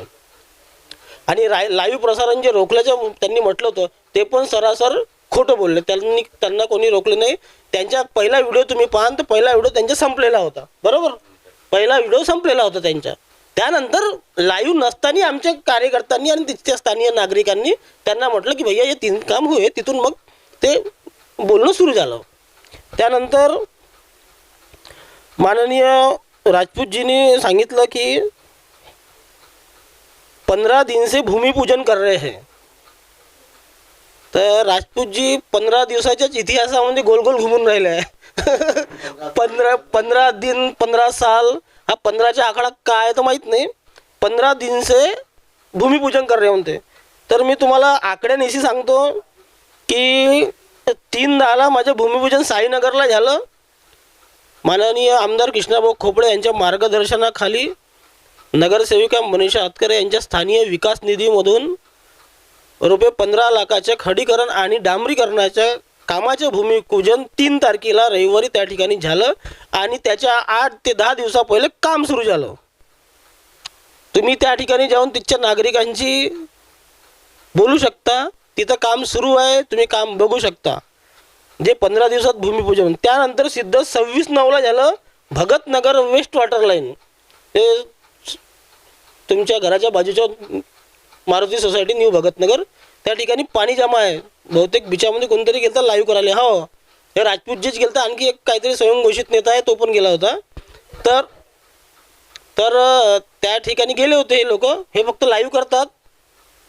आणि लाईव्ह प्रसारण जे रोखल्याचं त्यांनी म्हटलं होतं ते पण सरासर खोटं बोलले. त्यांना कोणी रोखले नाही. त्यांचा पहिला व्हिडिओ तुम्ही पाहा तर पहिला व्हिडिओ त्यांचा संपलेला होता, बरोबर. पहिला व्हिडिओ संपलेला होता त्यांचा. त्यानंतर लाईव्ह नसताना आमच्या कार्यकर्त्यांनी आणि तिथच्या स्थानिक नागरिकांनी त्यांना म्हटलं की भैया हे 3 काम हुए. तिथून मग ते बोलणं सुरू झालं. त्यानंतर माननीय राजपूतजींनी सांगितलं की 15 दिन से भूमिपूजन कर रहे हैं. तर राजपूतजी 15 दिवसाच्याच इतिहासामध्ये गोल गोल घुमून राहिले आहे. 15 दिन 15 साल हा 15चा आकडा काय तर माहीत नाही. 15 दिन से भूमिपूजन कर रहे म्हणते. तर मी तुम्हाला आकड्यानिशी सांगतो की 3/10 माझं भूमिपूजन साईनगरला झालं. माननीय आमदार कृष्णाभाऊ खोपडे यांच्या मार्गदर्शनाखाली नगरसेविका मनीषा हातकरे यांच्या स्थानीय विकास निधीमधून रुपये 15 लाखाच्या खडीकरण आणि डांबरीकरणाच्या कामाचे भूमिपूजन 3 तारखेला रविवारी त्या ठिकाणी झालं. आणि त्याच्या 8 ते 10 दिवसा पहिले काम सुरू झालं. तुम्ही त्या ठिकाणी जाऊन तिथच्या नागरिकांची बोलू शकता. तिथं काम सुरू आहे, तुम्ही काम बघू शकता. जे 15 दिवसात भूमिपूजन. त्यानंतर सिद्ध 26/9ला झालं भगतनगर वेस्ट वॉटर लाईन. हे तुमच्या घराच्या बाजूच्या मारुती सोसायटी न्यू भगतनगर त्या ठिकाणी पाणी जमा आहे. बहुतेक बिचामध्ये कोणतरी गेलं तर लाईव्ह करायला. हो, हे राजपूतजीच गेलं तर आणखी एक काहीतरी स्वयंघोषित नेता आहे तो पण गेला होता. तर त्या ठिकाणी गेले होते हे लोक. हे फक्त लाईव्ह करतात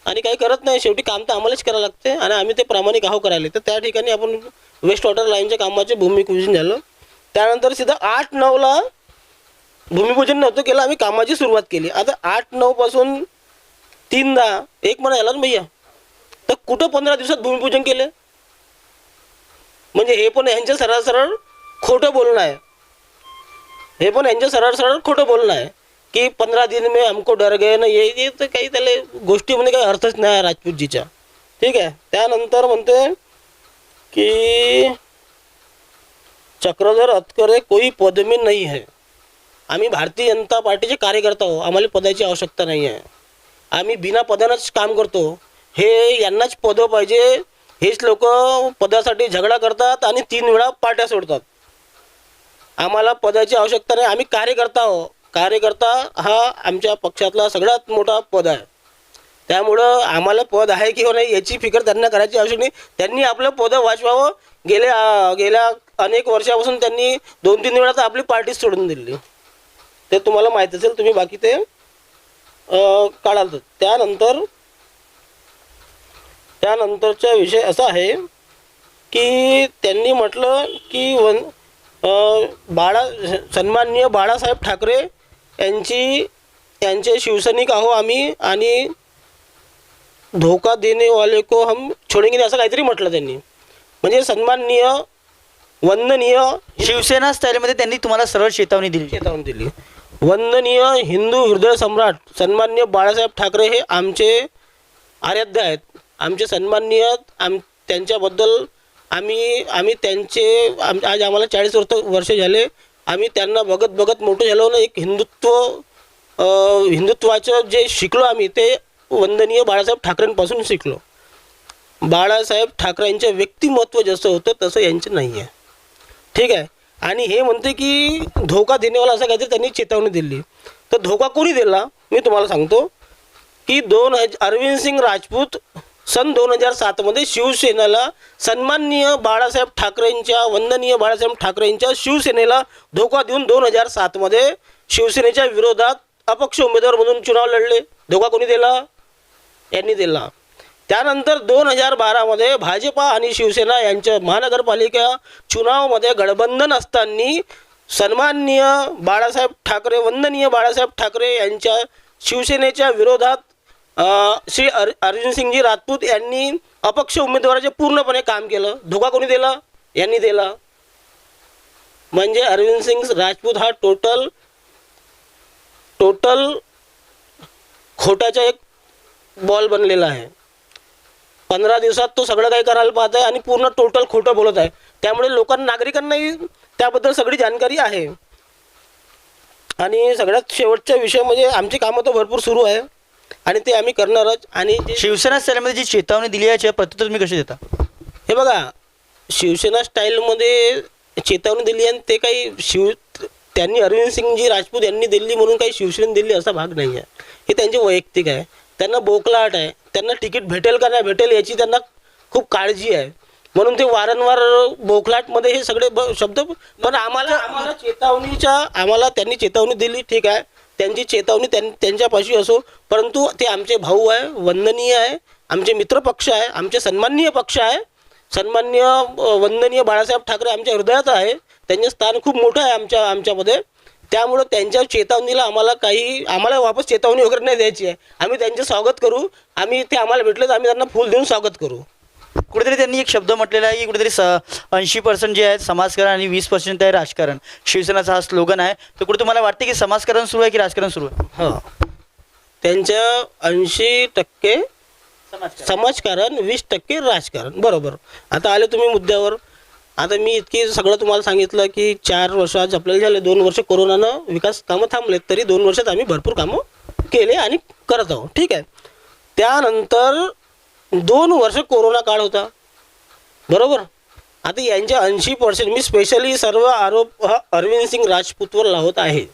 आणि काही करत नाही. शेवटी काम तर आम्हालाच करावं लागते आणि आम्ही ते प्रामाणिक आहो करायला. तर त्या ठिकाणी आपण वेस्ट वॉटर लाईनच्या कामाचे भूमिपूजन झालं. त्यानंतर सीधा 8/9ला भूमिपूजन नव्हतं केलं, आम्ही कामाची सुरुवात केली. आता 8/9 पासून 3/10 1 महिना झाला ना भैया. तर कुठं 15 दिवसात भूमिपूजन केले? म्हणजे हे पण यांचं सरळ सरळ खोटं बोलणं आहे. हे पण यांचं सरळ सरळ खोटं बोलणं आहे की 15 दिन में हमको डर गए ना. ये तर काही त्याला गोष्टीमध्ये काही अर्थच नाही आहे राजपूतजीचा. ठीक आहे. त्यानंतर म्हणते की चक्रधर हतकरे कोई पद में नहीं है. आम्ही भारतीय जनता पार्टीचे कार्यकर्ता आहो, आम्हाला पदाची आवश्यकता नाही आहे. आम्ही बिना पदानंच काम करतो. हे यांनाच पदं पाहिजे. हेच लोक पदासाठी झगडा करतात आणि 3 वेळा पार्ट्या सोडतात. आम्हाला पदाची आवश्यकता नाही. आम्ही कार्यकर्ता आहो. कार्यकर्ता हा आमच्या पक्षातला सगळ्यात मोठा पद आहे. त्यामुळं आम्हाला पद आहे किंवा नाही याची फिकर त्यांना करायची आवश्यक नाही. त्यांनी आपलं पद वाचवावं. गेल्या अनेक वर्षापासून त्यांनी 2-3 वेळा तर आपली पार्टी सोडून दिली. ते तुम्हाला माहीत असेल, तुम्ही बाकी ते काढाल. त्यानंतरचा विषय असा आहे की त्यांनी म्हटलं की सन्माननीय बाळासाहेब ठाकरे यांचे शिवसैनिक आहो आम्ही आणि धोका देने वाले को हम छोडेंगे असं काहीतरी म्हटलं त्यांनी. म्हणजे सन्माननीय वंदनीय शिवसेना स्टाईलमध्ये त्यांनी तुम्हाला सरळ चेतावणी दिली. वंदनीय हिंदू हृदय सम्राट सन्माननीय बाळासाहेब ठाकरे हे आमचे आराध्य आहेत. आमचे सन्माननीय त्यांच्याबद्दल आम्ही त्यांचे आज आम्हाला 40 वर्ष झाले. आम्ही त्यांना बघत मोठं झालो ना. एक हिंदुत्वाचं जे शिकलो आम्ही ते वंदनीय बाळासाहेब ठाकरेंपासून शिकलो. बाळासाहेब ठाकरेंचं व्यक्तिमत्व जसं होतं तसं यांचं नाही आहे. ठीक आहे. आणि हे म्हणते की धोका देण्यावाला असं काहीतरी त्यांनी चेतावणी दिली. तर धोका कोणी दिला मी तुम्हाला सांगतो की अरविंद सिंग राजपूत सन 2007मध्ये शिवसेनेला सन्माननीय बाळासाहेब ठाकरेंच्या वंदनीय बाळासाहेब ठाकरेंच्या शिवसेनेला धोका देऊन 2007मध्ये शिवसेनेच्या विरोधात अपक्ष उमेदवार म्हणून चुनाव लढले. धोका कोणी दिला? यांनी दिला. त्यानंतर 2012मध्ये भाजपा आणि शिवसेना यांच्या महानगरपालिका चुनावमध्ये गठबंधन असताना सन्माननीय बाळासाहेब ठाकरे वंदनीय बाळासाहेब ठाकरे यांच्या शिवसेनेच्या विरोधात श्री अर्जुन सिंगजी राजपूत यांनी अपक्ष उमेदवाराचे पूर्णपणे काम केलं. धोका कोणी दिला? यांनी दिला. म्हणजे अरविंद सिंग राजपूत हा टोटल खोटाचा एक बॉल बनलेला आहे. 15 दिवसात तो सगळं काही करायला पाहत आहे आणि पूर्ण टोटल खोटं बोलत आहे. त्यामुळे लोकांना नागरिकांनाही त्याबद्दल सगळी जानकारी आहे. आणि सगळ्यात शेवटचा विषय म्हणजे आमची कामं तर भरपूर सुरू आहे आणि ते आम्ही करणारच. आणि शिवसेना सेनेमध्ये जी चेतावणी दिली आहे याच्या प्रत्युत्तर तुम्ही कसे देता? हे बघा, शिवसेना स्टाईलमध्ये चेतावणी दिली आणि ते काही त्यांनी अरविंद सिंगजी राजपूत यांनी दिल्ली म्हणून काही शिवसेनेने दिल्ली असा भाग नाही आहे. हे त्यांचे वैयक्तिक आहे. त्यांना बोकलाट आहे. त्यांना तिकीट भेटेल का नाही भेटेल याची त्यांना खूप काळजी आहे. म्हणून ते वारंवार बोखलाटमध्ये हे सगळे शब्द. पण आम्हाला त्यांनी चेतावणी दिली, ठीक आहे. त्यांची चेतावणी त्यांच्यापाशी असो, परंतु ते आमचे भाऊ आहे, वंदनीय आहे, आमचे मित्रपक्ष आहे, आमचे सन्माननीय पक्ष आहे. सन्माननीय वंदनीय बाळासाहेब ठाकरे आमच्या हृदयात आहे. त्यांचे स्थान खूप मोठं आहे आमच्यामध्ये. त्यामुळं त्यांच्या चेतावणीला आम्हाला वापस चेतावणी वगैरे नाही द्यायची आहे. आम्ही त्यांचे स्वागत करू. ते आम्हाला भेटले तर आम्ही त्यांना फूल देऊन स्वागत करू. कुठेतरी त्यांनी एक शब्द म्हटलेला आहे की कुठेतरी 80% जे आहे समाजकारण आणि 20% आहे राजकारण. शिवसेनाचा हा स्लोगन आहे. तर कुठे तुम्हाला वाटते की समाजकारण सुरू आहे की राजकारण सुरू आहे? हां, त्यांच्या 80% समाजकारण, 20% राजकारण. बरोबर. आता आले तुम्ही मुद्द्यावर. आता मी इतकी सगळं तुम्हाला सांगितलं की 4 वर्ष आज आपल्याला झाले. 2 वर्ष कोरोनानं विकास कामं थांबलेत, तरी 2 वर्षात आम्ही भरपूर कामं केले आणि करत आहोत, ठीक आहे. त्यानंतर 2 वर्ष कोरोना काळ होता, बरोबर. आता यांच्या 80% मी स्पेशली सर्व आरोप हा अरविंद सिंग राजपूतवर लावत आहे,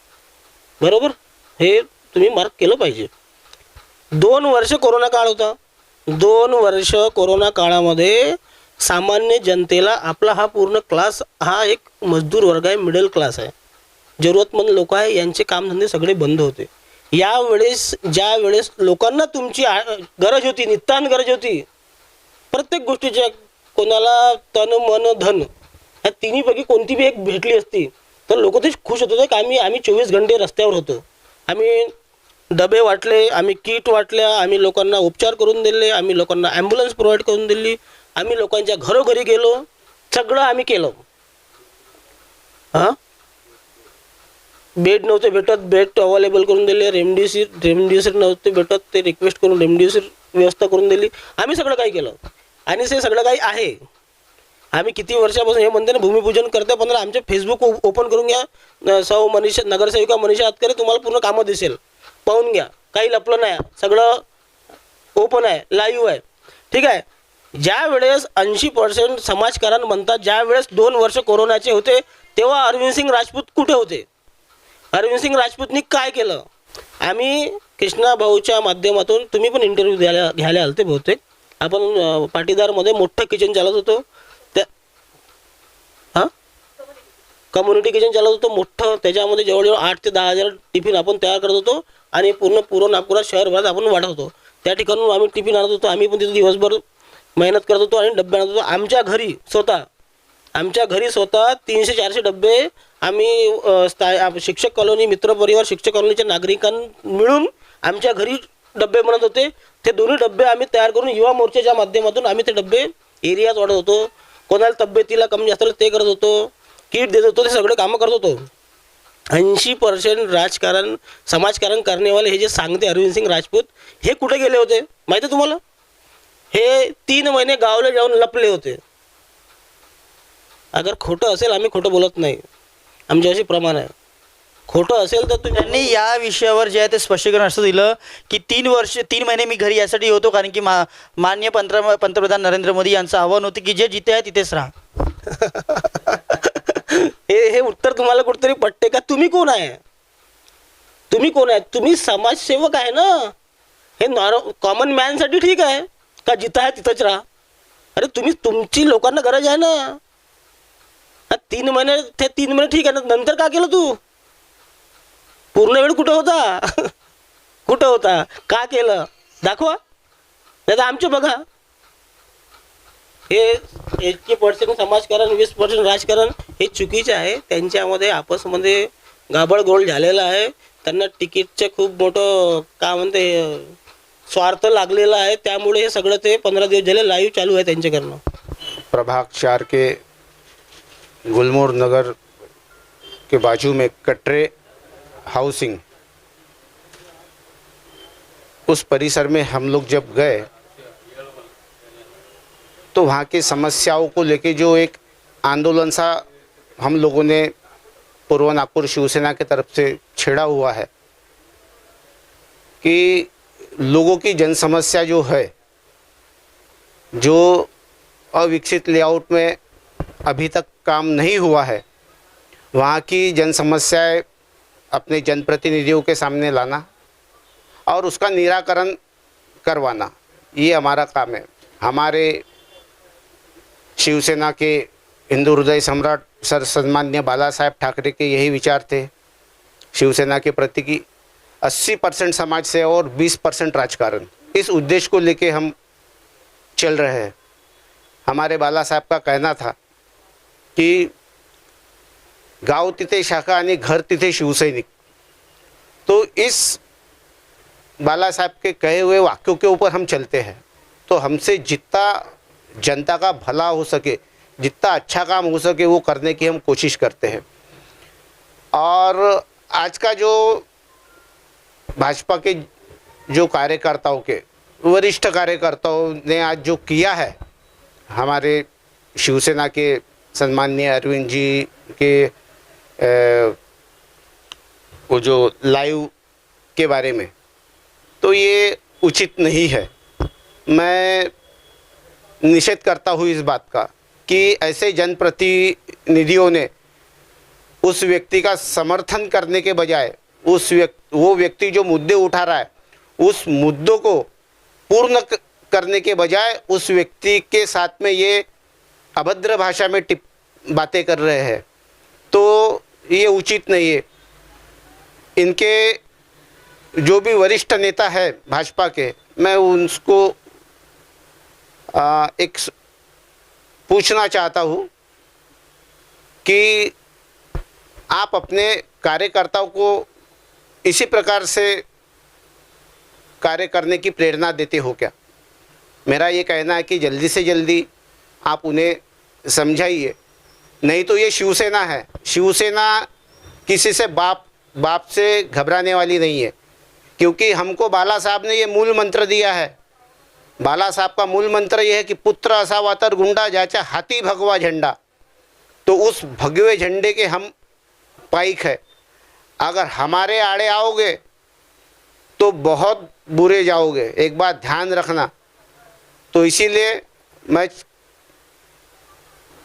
बरोबर. हे तुम्ही मार्क केलं पाहिजे. 2 वर्ष कोरोना काळ होता. 2 वर्ष कोरोना काळामध्ये सामान्य जनतेला आपला हा पूर्ण क्लास हा एक मजदूर वर्ग आहे, मिडल क्लास आहे, जरूरतमंद लोक आहे, यांचे कामधंदे सगळे बंद होते. ज्या वेळेस लोकांना तुमची गरज होती, नितांत गरज होती प्रत्येक गोष्टीच्या, कोणाला तन मन धन ह्या तिन्हीपैकी कोणती बी एक भेटली असती तर लोक ते खुश होत होते की आम्ही 24 घंटे रस्त्यावर होतो. आम्ही डबे वाटले, आम्ही किट वाटल्या, आम्ही लोकांना उपचार करून दिले, आम्ही लोकांना ॲम्ब्युलन्स प्रोव्हाइड करून दिली, आम्ही लोकांच्या घरोघरी गेलो, सगळं आम्ही केलं. हां, बेड नव्हते भेटत, बेड अवेलेबल करून दिले. रेमडिसिव्हिर नव्हते भेटत, ते रिक्वेस्ट करून रेमडिसिव्हिर व्यवस्था करून दिली. आम्ही सगळं काही केलं आणि ते सगळं काही आहे. आम्ही किती वर्षापासून हे म्हणते ना, भूमिपूजन करते 15. आमचे फेसबुक ओपन करून घ्या. सौ मनीषा नगरसेविका मनीषा आतकरे, तुम्हाला पूर्ण कामं दिसेल, पाहून घ्या. काही लपलं नाही, सगळं ओपन आहे, लाईव्ह आहे, ठीक आहे. ज्या वेळेस 80% समाजकारण म्हणतात, ज्या वेळेस 2 वर्ष कोरोनाचे होते तेव्हा अरविंद सिंग राजपूत कुठे होते? अरविंद सिंग राजपूतनी काय केलं? आम्ही कृष्णा भाऊच्या माध्यमातून, तुम्ही पण इंटरव्ह्यू घ्यायला आलते बहुतेक, आपण पाटीदारमध्ये मोठं किचन चालत होतो, त्या हां कम्युनिटी किचन चालत होतं मोठं. त्याच्यामध्ये जवळजवळ 8 ते 10 हजार टिफिन आपण तयार करत होतो आणि पूर्ण नागपुरात शहरभरात आपण वाढत होतो. त्या ठिकाणून आम्ही टिफिन आणत होतो. आम्ही पण तिथे दिवसभर मेहनत करत होतो आणि डब्बे आणत होतो. आमच्या घरी स्वतः 300-400 डब्बे आम्ही शिक्षक कॉलनी, मित्रपरिवार शिक्षक कॉलनीच्या नागरिकांना मिळून आमच्या घरी डब्बे बनत होते. ते दोन्ही डब्बे आम्ही तयार करून युवा मोर्चाच्या माध्यमातून आम्ही ते डब्बे एरियात वाढत होतो. कोणाला तब्येतीला कमी जास्त ते करत होतो, किट देत होतो, ते सगळे कामं करत होतो. 80% राजकारण समाजकारण करणेवाले हे जे सांगते अरविंद सिंग राजपूत, हे कुठे गेले होते माहिती आहे तुम्हाला? हे 3 महिने गावाला जाऊन लपले होते. अगर खोटं असेल, आम्ही खोटं बोलत नाही, आमच्याशी प्रमाण आहे. खोटं असेल तर त्यांनी या विषयावर जे आहे ते स्पष्टीकरण असं दिलं की 3 महिने मी घरी यासाठी होतो कारण की माननीय पंतप्रधान नरेंद्र मोदी यांचं आव्हान होतं की जे जिथे आहे तिथेच राहा. हे उत्तर तुम्हाला कुठेतरी पटते का? तुम्ही कोण आहे? तुम्ही समाजसेवक आहे ना. हे कॉमन मॅनसाठी ठीक आहे का जिथं आहे तिथंच राहा? अरे तुमची लोकांना गरज आहे ना. 3 महिने ठीक आहे ना, नंतर का केलं तू? पूर्ण वेळ कुठं होता? का केलं? दाखवा, नाही तर आमचे बघा. हे 80% समाजकारण, 20% राजकारण हे चुकीचे आहे. त्यांच्यामध्ये आपसमध्ये गाबडगोळ झालेला आहे. त्यांना तिकीटचे खूप मोठं काय म्हणते स्वार्थ लागलेला आहे. त्यामुळे हे सगळं ते 15 दिवस झाले लाईव्ह चालू आहे त्यांच्याकडनं. प्रभाग 4 के गुलमोहर नगर के बाजू में कटरे हाउसिंग, उस परिसर में हम लोग जब गए तो वहाँ की समस्याओं को लेके जो एक आंदोलन सा हम लोगों ने पूर्व नागपुर शिवसेना की तरफ से छेड़ा हुआ है कि लोगों की जन समस्या जो है, जो अविकसित लेआउट में अभी तक काम नहीं हुआ है, वहाँ की जन समस्याएं अपने जनप्रतिनिधियों के सामने लाना और उसका निराकरण करवाना, ये हमारा काम है। हमारे शिवसेना के हिंदू हृदय सम्राट सर सन्मान्य बाला साहेब ठाकरे के यही विचार थे शिवसेना के प्रति की 80% समाज से और 20% राजकारण, इस उद्देश्य को लेके हम चल रहे हैं। हमारे बाला साहेब का कहना था कि गाव तिथे शाखा आणि घर तिथे शिवसैनिक, तो इस बाला साहब के कहे हुए वाक्यों के ऊपर हम चलते हैं। तो हमसे जितना जनता का भला हो सके, जितना अच्छा काम हो सके वो करने की हम कोशिश करते हैं। और आज का जो भाजपा के जो कार्यकर्ताओं के वरिष्ठ कार्यकर्ताओं ने आज जो किया है, हमारे शिवसेना के सम्माननीय अरविंद जी के वो जो लाइव के बारे में, तो ये उचित नहीं है। मैं निषेध करता हूँ इस बात का कि ऐसे जनप्रतिनिधियों ने उस व्यक्ति का समर्थन करने के बजाय वो व्यक्ति जो मुद्दे उठा रहा है उस मुद्दों को पूर्ण करने के बजाय उस व्यक्ति के साथ में ये अभद्र भाषा में बातें कर रहे हैं, तो ये उचित नहीं है। इनके जो भी वरिष्ठ नेता है भाजपा के, मैं उनको एक पूछना चाहता हूँ कि आप अपने कार्यकर्ताओं को इसी प्रकार से कार्य करने की प्रेरणा देते हो क्या? मेरा ये कहना है कि जल्दी से जल्दी आप उन्हें समझाइए, नहीं तो ये शिवसेना है। शिवसेना किसी से बाप से घबराने वाली नहीं है, क्योंकि हमको बाला साहब ने ये मूल मंत्र दिया है। बाला साहब का मूल मंत्र ये है कि पुत्र असावा तर गुंडा ज्याचा हाथी भगवा झंडा। तो उस भगवे झंडे के हम पाइक है। अगर हमारे आड़े आओगे तो बहुत बुरे जाओगे, एक बात ध्यान रखना। तो इसीलिए मैं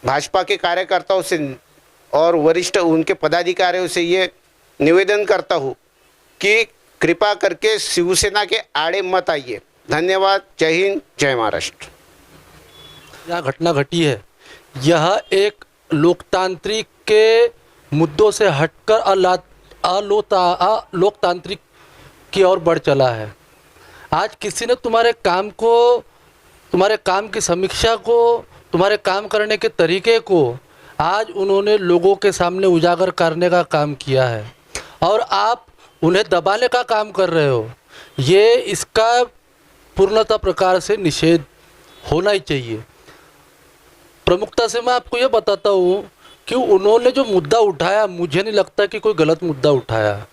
भाजपा के कार्यकर्ताओं से और वरिष्ठ उनके पदाधिकारियों से ये निवेदन करता हूँ कि कृपा करके शिवसेना के आड़े मत आइए। धन्यवाद। जय हिंद, जय महाराष्ट्र। यह घटना घटी है, यह एक लोकतांत्रिक के मुद्दों से हटकर लोकतांत्रिक की ओर बढ़ चला है। आज किसी ने तुम्हारे काम को, तुम्हारे काम की समीक्षा को, तुम्हारे काम करने के तरीके को आज उन्होंने लोगों के सामने उजागर करने का काम किया है और आप उन्हें दबाने का काम कर रहे हो। ये इसका पूर्णतः प्रकार से निषेध होना ही चाहिए। प्रमुखता से मैं आपको ये बताता हूँ कि उन्होंने जो मुद्दा उठाया, मुझे नहीं लगता कि कोई गलत मुद्दा उठाया।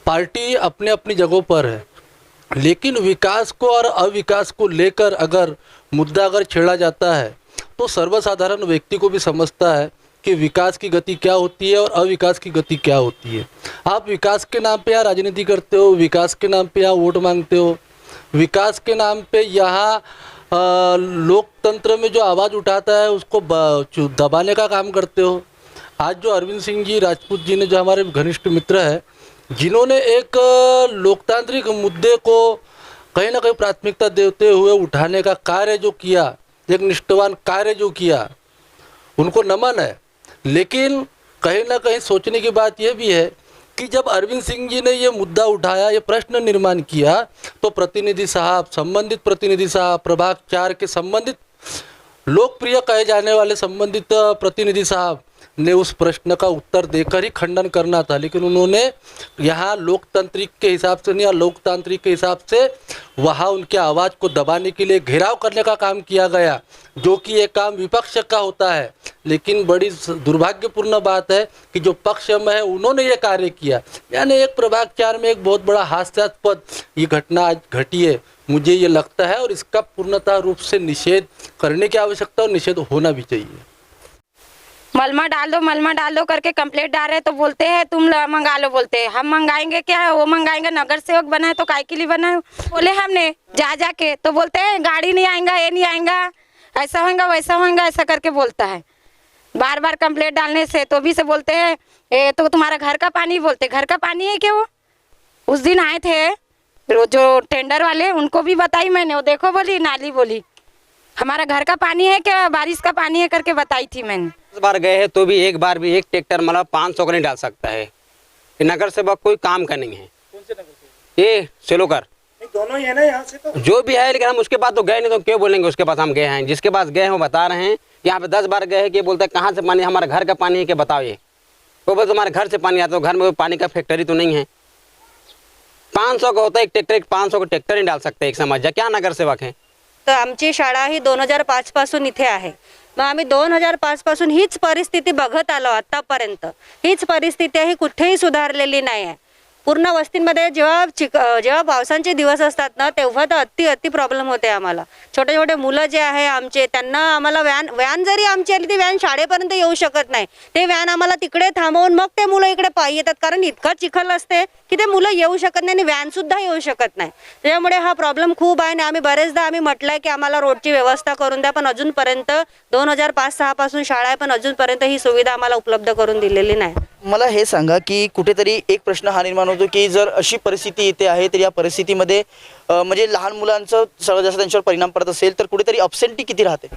पार्टी अपने अपनी जगहों पर है, लेकिन विकास को और अविकास को लेकर अगर मुद्दा अगर छेड़ा जाता है तो सर्वसाधारण व्यक्ति को भी समझता है कि विकास की गति क्या होती है और अविकास की गति क्या होती है। आप विकास के नाम पे यहाँ राजनीति करते हो, विकास के नाम पे यहाँ वोट मांगते हो, विकास के नाम पे यहाँ लोकतंत्र में जो आवाज़ उठाता है उसको दबाने का काम करते हो। आज जो अरविंद सिंह जी राजपूत जी ने, जो हमारे घनिष्ठ मित्र हैं, जिन्होंने एक लोकतांत्रिक मुद्दे को कहीं ना कहीं प्राथमिकता देते हुए उठाने का कार्य जो किया, एक निष्ठावान कार्य जो किया, उनको नमन है। लेकिन कहीं ना कहीं सोचने की बात यह भी है कि जब अरविंद सिंह जी ने ये मुद्दा उठाया, ये प्रश्न निर्माण किया, तो प्रतिनिधि साहब, संबंधित प्रतिनिधि साहब, प्रभाग 4 के संबंधित लोकप्रिय कहे जाने वाले संबंधित प्रतिनिधि साहब ने उस प्रश्न का उत्तर देकर ही खंडन करना था, लेकिन उन्होंने यहाँ लोकतांत्रिक के हिसाब से नहीं, या लोकतांत्रिक के हिसाब से वहाँ उनके आवाज़ को दबाने के लिए घेराव करने का काम किया गया, जो कि ये काम विपक्ष का होता है। लेकिन बड़ी दुर्भाग्यपूर्ण बात है कि जो पक्ष में है उन्होंने ये कार्य किया। यानी एक प्रभाग 4 में एक बहुत बड़ा हास्यास्पद ये घटना आज घटी है, मुझे ये लगता है, और इसका पूर्णतः रूप से निषेध करने की आवश्यकता और निषेध होना भी चाहिए। मलमा डाल दो करके कंप्लेंट डाल रहे तो बोलते हैं तुम मंगा लो, बोलते हैं हम मंगाएंगे क्या, वो मंगाएंगे, नगर सेवक बना है तो काय के लिए बना है, बोले हमने जा के तो बोलते हैं गाड़ी नहीं आएगा, ये नहीं आएगा, ऐसा होगा वैसा होगा, ऐसा करके बोलता है। बार बार कंप्लेंट डालने से तो भी से बोलते हैं ये तो तुम्हारा घर का पानी, बोलते घर का पानी है क्या। वो उस दिन आए थे जो टेंडर वाले, उनको भी बताई मैंने, वो देखो बोली नाली बोली हमारा घर का पानी है क्या, बारिश का पानी है करके बताई थी मैंने। 10 बार गए हैं तो भी एक बार भी एक ट्रैक्टर मतलब 500 का नहीं डाल सकता है। नगर सेवक कोई काम का नहीं है। ये सेलोकर दोनों ही है ना यहाँ से, तो जो भी है, लेकिन हम उसके बाद तो गए नहीं, तो क्यों बोलेंगे उसके पास हम गए हैं। जिसके पास गए हैं वो बता रहे हैं। यहाँ पे 10 बार गए हैं कि बोलते हैं कहाँ से पानी, हमारा घर का पानी है कि बताओ। ये वो बोलते तुम्हारे घर से पानी आता है, तो घर में पानी का फैक्ट्री तो नहीं है। 500 का होता है एक ट्रैक्टर, 500 का ट्रॅक्टर नहीं डाल सकते एक समझ जा, क्या नगर सेवक है। तर आमची शाळा ही 2005 पासून इथे आहे। मग आम्ही 2005 पासून हीच परिस्थिती बघत आलो आतापर्यंत। हीच परिस्थिती ही कुठेही सुधारलेली नाही आहे। पूर्ण वस्तींमध्ये जेव्हा पावसांचे दिवस असतात ना, तेव्हा तर अति प्रॉब्लेम होते आम्हाला। छोटे छोटे मुलं जे आहे आमचे, त्यांना आम्हाला व्हॅन जरी आमची आली ती व्हॅन शाळेपर्यंत येऊ शकत नाही। ते व्हॅन आम्हाला तिकडे थांबवून मग ते मुलं इकडे पायी येतात, कारण इतका चिखल असते की ते मुलं येऊ शकत नाही आणि व्हॅन सुद्धा येऊ शकत नाही। त्यामुळे हा प्रॉब्लेम खूप आहे आणि आम्ही बरेचदा म्हटलंय की आम्हाला रोडची व्यवस्था करून द्या, पण अजूनपर्यंत 2005-06 पासून शाळा आहे, पण अजूनपर्यंत ही सुविधा आम्हाला उपलब्ध करून दिलेली नाही। मला हे सांगा की कुठेतरी एक प्रश्न हा निर्माण होतो की जर अशी परिस्थिती येते आहे तर या परिस्थितीमध्ये म्हणजे लहान मुलांचं सर्वात जास्त त्यांच्यावर परिणाम पडत असेल तर कुठेतरी अब्सेंटी किती राहते।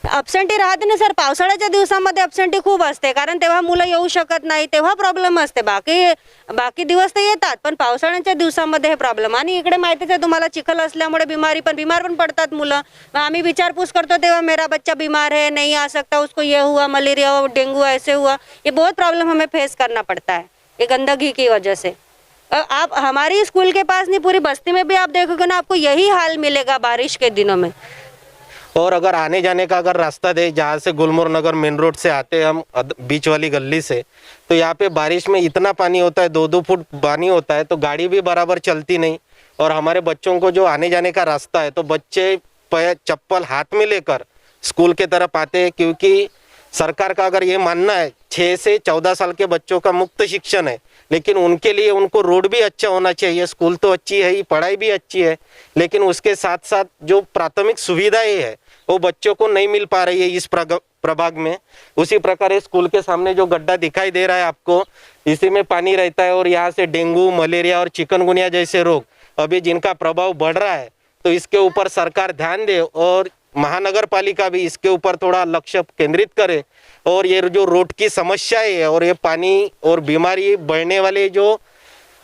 अब्सेंटी राहते ना सर, पावसाळ्याच्या दिवसांमध्ये अब्सेंटी खूप असते, कारण तेव्हा मुलं येऊ शकत नाही, तेव्हा प्रॉब्लेम असते। बाकी दिवस ते येतात, पण पावसाळ्याच्या दिवसांमध्ये हे प्रॉब्लेम। आणि इकडे माहितीच आहे तुम्हाला, चिखल असल्यामुळे बिमार पण पडतात मुलं। मग आम्ही विचारपूस करतो तेव्हा मेरा बच्चा बीमार है, नहीं आ सकता, उसको ये हुआ, मलेरिया हुआ, डेंगू ऐसे हुआ। ये बहुत प्रॉब्लम हमें फेस करना पड़ता है ये गंदगी की वजह से। आप हमारी स्कूल के पास नहीं, पूरी बस्ती में भी आप देखोगे ना, आपको यही हाल मिलेगा बारिश के दिनों में। और अगर आने जाने का अगर रास्ता दे, जहाँ से गुलमोहर नगर मेन रोड से आते हम बीच वाली गली से, तो यहाँ पे बारिश में इतना पानी होता है, 2-2 फुट पानी होता है, तो गाड़ी भी बराबर चलती नहीं। और हमारे बच्चों को जो आने जाने का रास्ता है, तो बच्चे चप्पल हाथ में लेकर स्कूल के तरफ आते हैं, क्योंकि सरकार का अगर ये मानना है 6 से 14 साल के बच्चों का मुफ्त शिक्षण है, लेकिन उनके लिए उनको रोड भी अच्छा होना चाहिए। स्कूल तो अच्छी है ही, पढ़ाई भी अच्छी है, लेकिन उसके साथ साथ जो प्राथमिक सुविधाएं है वो बच्चों को नहीं मिल पा रही है इस प्रभाग में। उसी प्रकार स्कूल के सामने जो गड्ढा दिखाई दे रहा है आपको, इसी में पानी रहता है और यहाँ से डेंगू, मलेरिया और चिकनगुनिया जैसे रोग अभी जिनका प्रभाव बढ़ रहा है, तो इसके ऊपर सरकार ध्यान दे और महानगर पालिका भी इसके ऊपर थोड़ा लक्ष्य केंद्रित करे। और ये जो रोड की समस्याएं है और ये पानी और बीमारी बढ़ने वाले जो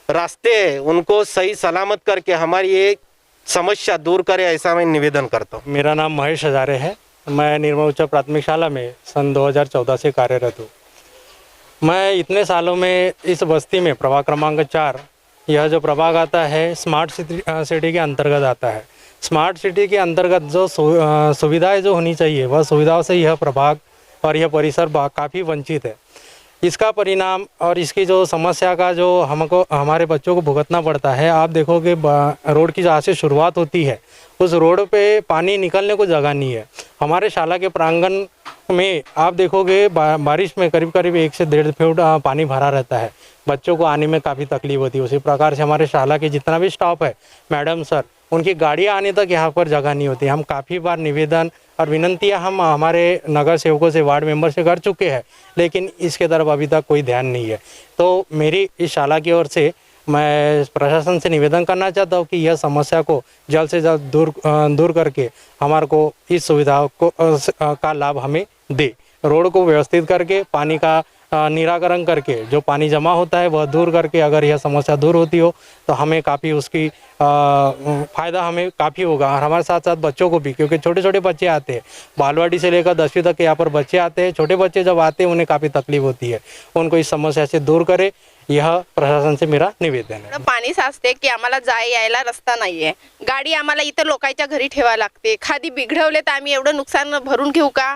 रास्ते हैं, उनको सही सलामत करके हमारी ये समस्या दूर करे, ऐसा मैं निवेदन करता हूँ। मेरा नाम महेश हजारे है। मैं निर्मल उच्च प्राथमिक शाला में सन 2014 से कार्यरत हूँ। मैं इतने सालों में इस बस्ती में प्रभाग क्रमांक 4, यह जो प्रभाग आता है स्मार्ट सिटी के अंतर्गत आता है। स्मार्ट सिटी के अंतर्गत जो सुविधाएं जो होनी चाहिए, वह सुविधाओं से यह प्रभाग और यह परिसर काफ़ी वंचित है। इसका परिणाम और इसकी जो समस्या का जो हमारे बच्चों को भुगतना पड़ता है, आप देखोगे रोड की जहाँ से शुरुआत होती है, उस रोड पे पानी निकलने को जगह नहीं है। हमारे शाला के प्रांगण में आप देखोगे बारिश में करीब 1 से 1.5 फुट पानी भरा रहता है। बच्चों को आने में काफ़ी तकलीफ होती है। उसी प्रकार से हमारे शाला के जितना भी स्टाफ है, मैडम सर, उनकी गाड़ियाँ आने तक यहाँ पर जगह नहीं होती। हम काफ़ी बार निवेदन और विनंतियाँ हम हमारे नगर सेवकों से, वार्ड मेंबर से कर चुके हैं, लेकिन इसके तरफ अभी तक कोई ध्यान नहीं है। तो मेरी इस शाला की ओर से मैं प्रशासन से निवेदन करना चाहता हूँ कि यह समस्या को जल्द से जल्द दूर करके हमारे को इस सुविधा को का लाभ हमें दे। रोड को व्यवस्थित करके पानी का निराकरण करके जो पानी जमा होता है वह दूर करके अगर यह समस्या दूर होती हो तो हमें काफ़ी उसकी फ़ायदा हमें काफ़ी होगा। और हमारे साथ साथ बच्चों को भी, क्योंकि छोटे छोटे बच्चे आते हैं, बालवाड़ी से लेकर 10वीं तक यहाँ पर बच्चे आते हैं। छोटे बच्चे जब आते हैं उन्हें काफ़ी तकलीफ होती है, उनको इस समस्या से दूर करे, यह प्रशासन से मेरा निवेदन है। पाणी साचते की आम्हाला जाय यायला रस्ता नाहीये, गाडी आम्हाला इतर लोकांच्या घरी ठेवायला लागते, एखादी बिघडवले तर आम्ही एवढं नुकसान भरून घेऊ का?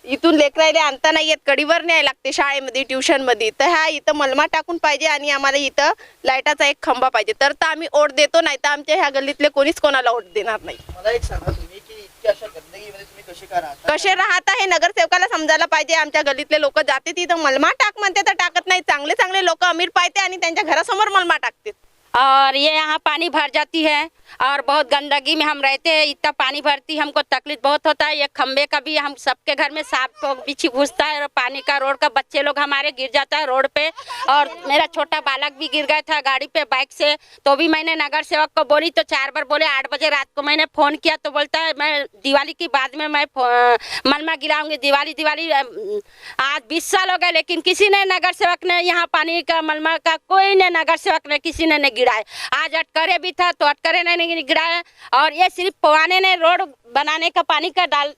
इथून लेकरायले आणता नाही येत, कडीवर न्याय लागते शाळेमध्ये ट्युशनमध्ये, तर ह्या इथं मलमा टाकून पाहिजे आणि आम्हाला इथं लाईटाचा एक खंबा पाहिजे, तर आम्ही ओढ देतो, नाही तर आमच्या ह्या गल्लीतले कोणीच कोणाला ओढ देणार नाही। मला एक सांगा तुम्ही की इतक्या अशा गंदगीमध्ये तुम्ही कसे काय राहता? कसे राहता हे नगरसेवकाला समजायला पाहिजे। आमच्या गल्लीतले लोक जाते तिथं मलमा टाक म्हणते तर टाकत नाही, चांगले चांगले लोक अमीर पाहते आणि त्यांच्या घरासमोर मलमा टाकते। और ये यहाँ पानी भर जाती है और बहुत गंदगी में हम रहते हैं, इतना पानी भरती हमको तकलीफ बहुत होता है। ये खम्बे का भी हम सबके घर में सांप बिच्छू घुसता है, और पानी का रोड का बच्चे लोग हमारे गिर जाता है रोड पे, और मेरा छोटा बालक भी गिर गया था गाड़ी पे बाइक से, तो भी मैंने नगर सेवक को बोली तो 4 बार बोले। 8 बजे रात को मैंने फ़ोन किया तो बोलता है मैं दिवाली की बाद में मैं मलमा गिराऊंगी, दिवाली आज 20 साल हो गए, लेकिन किसी ने नगर सेवक ने यहाँ पानी का मलमा का कोई ने नगर सेवक ने किसी ने नहीं गिराए। आज अटकरे भी था तो अटकरे ने नहीं गिराया, और ये सिर्फ पवाने ने रोड बनाने का पानी का डाल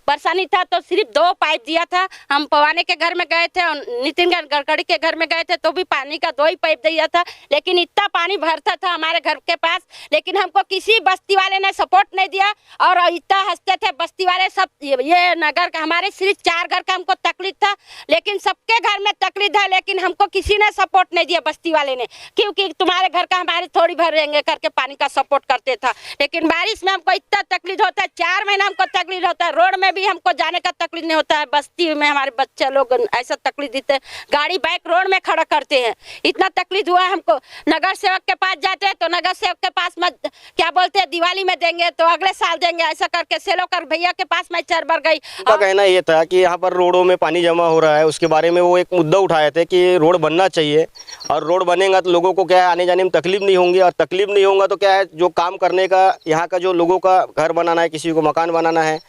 परेशानी था तो सिर्फ 2 पाइप दिया था। हम पवाने के घर में गए थे और नितिन गडकरी के घर में गए थे तो भी पानी का 2 ही पाइप दिया था, लेकिन इतना पानी भरता था हमारे घर के पास, लेकिन हमको किसी बस्ती वाले ने सपोर्ट नहीं दिया, और इतना हंसते थे बस्ती वाले सब। ये नगर का हमारे सिर्फ 4 घर का हमको तकलीफ था, लेकिन सबके घर में तकलीफ है, लेकिन हमको किसी ने सपोर्ट नहीं दिया बस्ती वाले ने, क्योंकि तुम्हारे घर का हमारे थोड़ी भरेंगे करके पानी का सपोर्ट करते था। लेकिन बारिश में हमको इतना तकलीफ होता है, 4 महीना हमको तकलीफ होता है, रोड में भी हमको जाने का तकलीफ नहीं होता है। बस्ती में हमारे बच्चे लोग ऐसा तकलीफ देते हैं, गाड़ी बाइक रोड में खड़ा करते हैं, इतना तकलीफ हुआ है हमको। नगर सेवक के पास जाते हैं तो नगर सेवक के पास मत क्या बोलते हैं दिवाली में देंगे तो अगले साल देंगे, ऐसा करके सेलोकर भैया के पास मैं 4 बार गई। उनका कहना ये था कि यहाँ पर रोडों में पानी जमा हो रहा है, उसके बारे में वो एक मुद्दा उठाए थे कि रोड बनना चाहिए, और रोड बनेगा तो लोगों को क्या है आने जाने में तकलीफ नहीं होंगी, और तकलीफ नहीं होगा तो क्या है जो काम करने का यहाँ का जो लोगों का घर बनाना है, किसी को मकान बनाना है,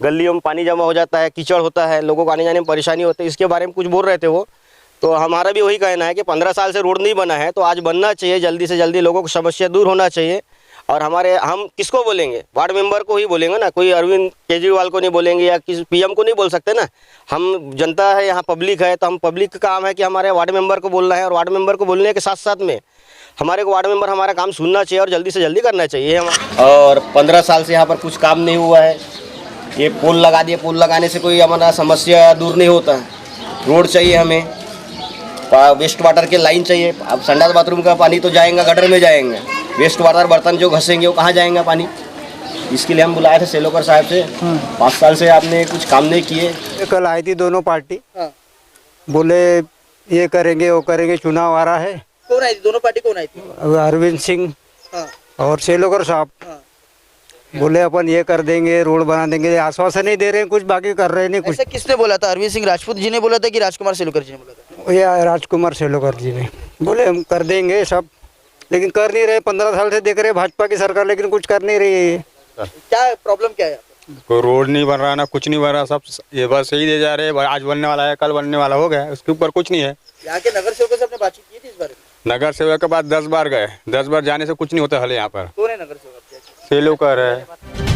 गलियों में पानी जमा हो जाता है, कीचड़ होता है, लोगों को आने जाने में परेशानी होती है, इसके बारे में कुछ बोल रहे थे वो। तो हमारा भी वही कहना है कि 15 साल से रोड नहीं बना है तो आज बनना चाहिए, जल्दी से जल्दी लोगों की समस्या दूर होना चाहिए। और हम किसको बोलेंगे? वार्ड मेंबर को ही बोलेंगे ना, कोई अरविंद केजरीवाल को नहीं बोलेंगे या किसी पीएम को नहीं बोल सकते ना। हम जनता है, यहाँ पब्लिक है, तो हम पब्लिक का काम है कि हमारे वार्ड मेंबर को बोलना है, और वार्ड मेंबर को बोलने के साथ साथ में हमारे को वार्ड मेंबर हमारा काम सुनना चाहिए और जल्दी से जल्दी करना चाहिए। और 15 साल से यहाँ पर कुछ काम नहीं हुआ है, ये पोल लगा दिए, पोल लगाने से कोई हमारा समस्या दूर नहीं होता है। रोड चाहिए हमें, वेस्ट वाटर के लाइन चाहिए। अब संडास बाथरूम का पानी तो जाएगा गटर में जाएंगे, वेस्ट वाटर बर्तन जो घसेंगे वो कहाँ जाएगा पानी? इसके लिए हम बुलाए थे सेलोकर साहब से। 5 साल से आपने कुछ काम नहीं किए। कल आई थी दोनों पार्टी, बोले ये करेंगे वो करेंगे, चुनाव आ रहा है। कौन आई थी? दोनों पार्टी कौन आई थी? अरविंद सिंह और सेलोकर साहब बोले अपन ये कर देंगे, रोड बना देंगे, आश्वासन नहीं दे रहे हैं कुछ, बाकी कर रहे नहीं कुछ। ऐसा किसने बोला था? अरविंद सिंह राजपूत जी ने बोला था कि राजकुमार सेलोकर जी ने बोला था? ये राजकुमार सेलोकर जी ने बोले हम कर देंगे सब, लेकिन कर नहीं रहे। 15 साल से देख रहे भाजपा की सरकार, लेकिन कुछ कर नहीं रही है। क्या प्रॉब्लम क्या है? कोई रोड नहीं बन रहा ना कुछ नहीं बन रहा, सब ये बस यही दे जा रहे हैं, आज बनने वाला है, कल बनने वाला हो गया, उसके ऊपर कुछ नहीं है। यहाँ के नगर सेवकों से आपने बातचीत की थी इस बारे में? नगर सेवक के पास 10 बार गए, 10 बार जाने से कुछ नहीं होता हल यहाँ पर। कौन है नगर सेवक? सेलोकर है।